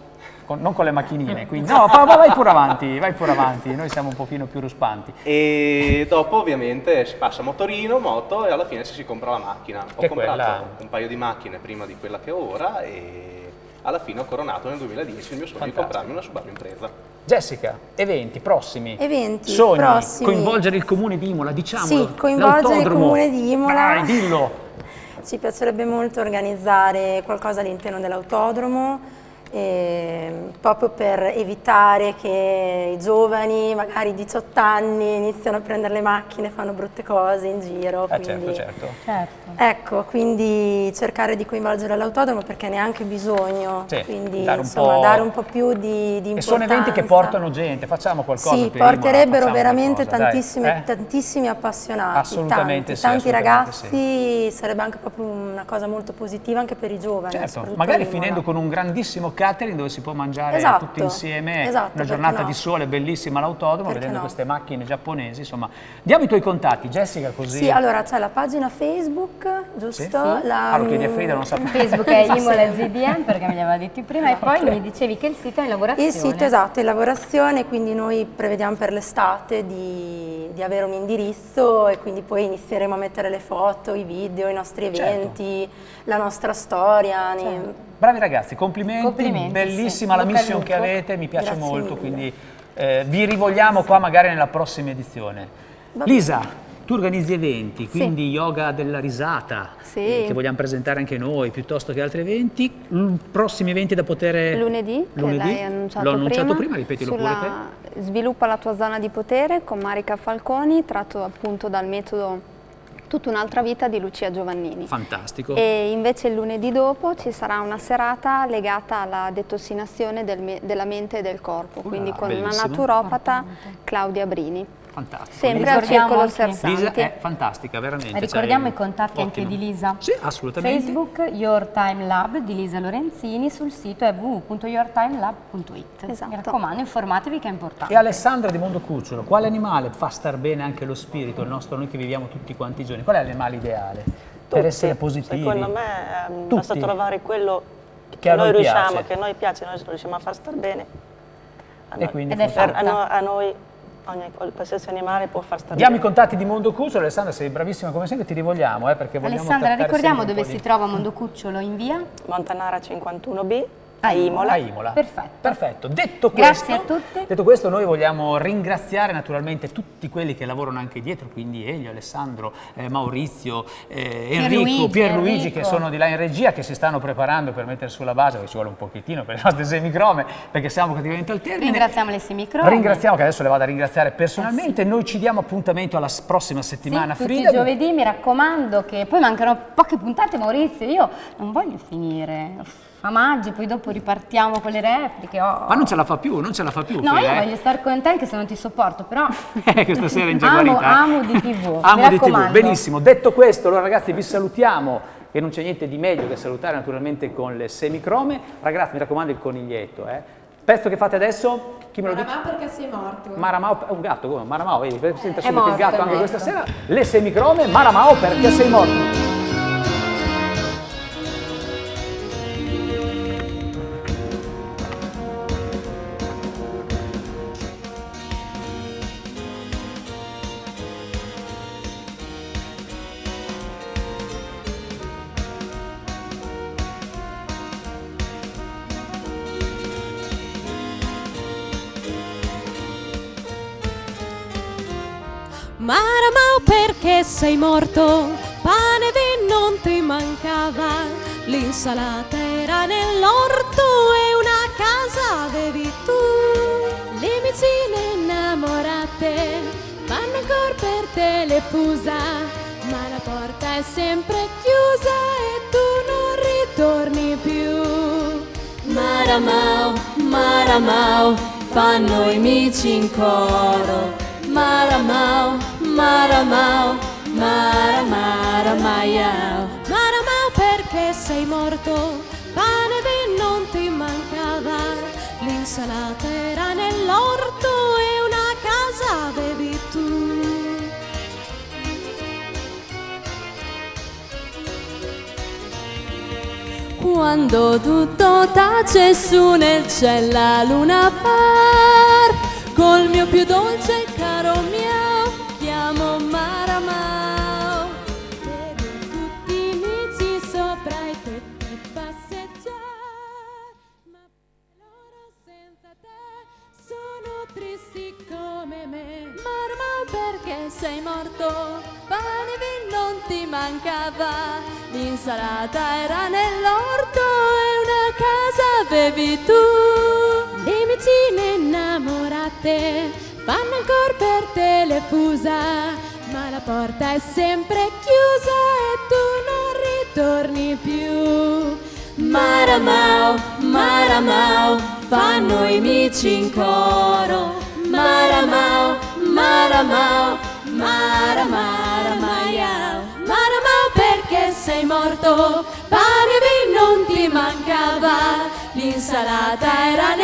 non con le macchinine, quindi no, vai pure avanti, noi siamo un pochino più ruspanti. E dopo ovviamente si passa motorino, moto e alla fine si compra la macchina. Ho comprato un paio di macchine prima di quella che ho ora e alla fine ho coronato nel 2010 il mio sogno di comprarmi una Subaru Impreza. Jessica, eventi prossimi. Sogni, prossimi. Coinvolgere il comune di Imola, diciamolo. Sì, coinvolgere il comune di Imola. Dai, dillo. Ci piacerebbe molto organizzare qualcosa all'interno dell'autodromo, proprio per evitare che i giovani, magari 18 anni, iniziano a prendere le macchine e fanno brutte cose in giro. Quindi, certo. Ecco, quindi cercare di coinvolgere l'autodromo perché ne ha anche bisogno, quindi dare un po' più di importanza. E sono eventi che portano gente, facciamo qualcosa per porterebbero veramente tantissimi appassionati, assolutamente tanti ragazzi, sarebbe anche proprio una cosa molto positiva anche per i giovani. Magari finendo con un grandissimo catering dove si può mangiare tutti insieme, una giornata di sole bellissima all'autodromo, vedendo queste macchine giapponesi, insomma. Diamo i tuoi contatti, Jessica, così. Sì, allora c'è la pagina Facebook, giusto? Lo chiedi a Frida, non sapevo. Facebook è Imola GDM, perché me li aveva detti prima, e poi mi dicevi che il sito è in lavorazione. Il sito, esatto, è in lavorazione, quindi noi prevediamo per l'estate di avere un indirizzo e quindi poi inizieremo a mettere le foto, i video, i nostri eventi, la nostra storia. Bravi ragazzi, complimenti bellissima la mission che avete, mi piace molto, quindi vi rivogliamo qua magari nella prossima edizione. Lisa, tu organizzi eventi, quindi yoga della risata, che vogliamo presentare anche noi, piuttosto che altri eventi. Prossimi eventi da poter... Lunedì, che l'hai annunciato l'ho annunciato prima, ripetilo pure te. Sviluppa la tua zona di potere con Marica Falconi, tratto appunto dal metodo Tutta un'altra vita di Lucia Giovannini. Fantastico. E invece il lunedì dopo ci sarà una serata legata alla detossinazione della mente e del corpo, quindi con una naturopata, Claudia Brini. Fantastico. Sempre al Circolo Sersanti. Lisa è fantastica, veramente. Ricordiamo i contatti anche di Lisa. Sì, assolutamente. Facebook, Your Time Lab di Lisa Lorenzini, sul sito è www.yourtimelab.it. Esatto. Mi raccomando, informatevi che è importante. E Alessandra di Mondo Cucciolo, quale animale fa star bene anche lo spirito, il nostro, noi che viviamo tutti quanti i giorni? Qual è l'animale ideale? Per essere positivi? Secondo me basta trovare quello che a noi riusciamo, che a noi piace, noi riusciamo a far star bene. A noi qualsiasi animale può far stare Diamo i contatti di Mondo Cucciolo. Alessandra, sei bravissima come sempre, ti rivolgiamo perché vogliamo. Alessandra, ricordiamo dove si trova Mondo Cucciolo, in via? Montanara 51B a Imola. Perfetto. Detto Grazie a tutti. Detto questo, noi vogliamo ringraziare naturalmente tutti quelli che lavorano anche dietro, quindi Elio, Alessandro, Maurizio, Enrico, Pierluigi, che sono di là in regia, che si stanno preparando per mettere sulla base, che ci vuole un pochettino per le nostre semicrome, perché siamo praticamente al termine. Ringraziamo le semicrome. Ringraziamo, che adesso le vado a ringraziare personalmente. Noi ci diamo appuntamento alla prossima settimana, tutti Frida. Tutti i giovedì, mi raccomando, che poi mancano poche puntate, Maurizio, io non voglio finire. A maggio, poi dopo ripartiamo con le repliche. Ma non ce la fa più, No, Frida, io voglio stare con te anche se non ti sopporto, però questa sera in già guarita. Amo di TV, amo di TV, benissimo. Detto questo, allora ragazzi vi salutiamo, e non c'è niente di meglio che salutare naturalmente con le semicrome. Ragazzi, mi raccomando il coniglietto, Pezzo che fate adesso? Chi me lo dice? Maramao perché sei morto. Maramao è un gatto, come? Maramao, vedi, senta subito il gatto anche questa sera. Le semicrome, Maramao perché sei morto. Maramao perché sei morto, pane e vino non ti mancava, l'insalata era nell'orto e una casa avevi tu. Le vicine innamorate fanno ancora per te le pusa, ma la porta è sempre chiusa e tu non ritorni più. Maramao, Maramao, fanno i mici in coro. Maramau, Maramau, Maramaiau. Maramau perché sei morto, pane e vino non ti mancava, l'insalata era nell'orto e una casa avevi tu. Quando tutto tace su nel cielo la luna appar, col mio più dolce caro miau, chiamo Maramau. Vedo tutti i amici sopra i tetti passeggiare, ma loro senza te sono tristi come me. Maramau perché sei morto, pane e vino non ti mancava, l'insalata era nell'orto e una casa avevi tu. Le vicine innamorate fanno ancora per te le fusa, ma la porta è sempre chiusa e tu non ritorni più. Maramau, Maramau, fanno i amici in coro. Maramau, Maramau, Maramaraiau. Maramau perché sei morto, pane e vino non ti mancava, l'insalata era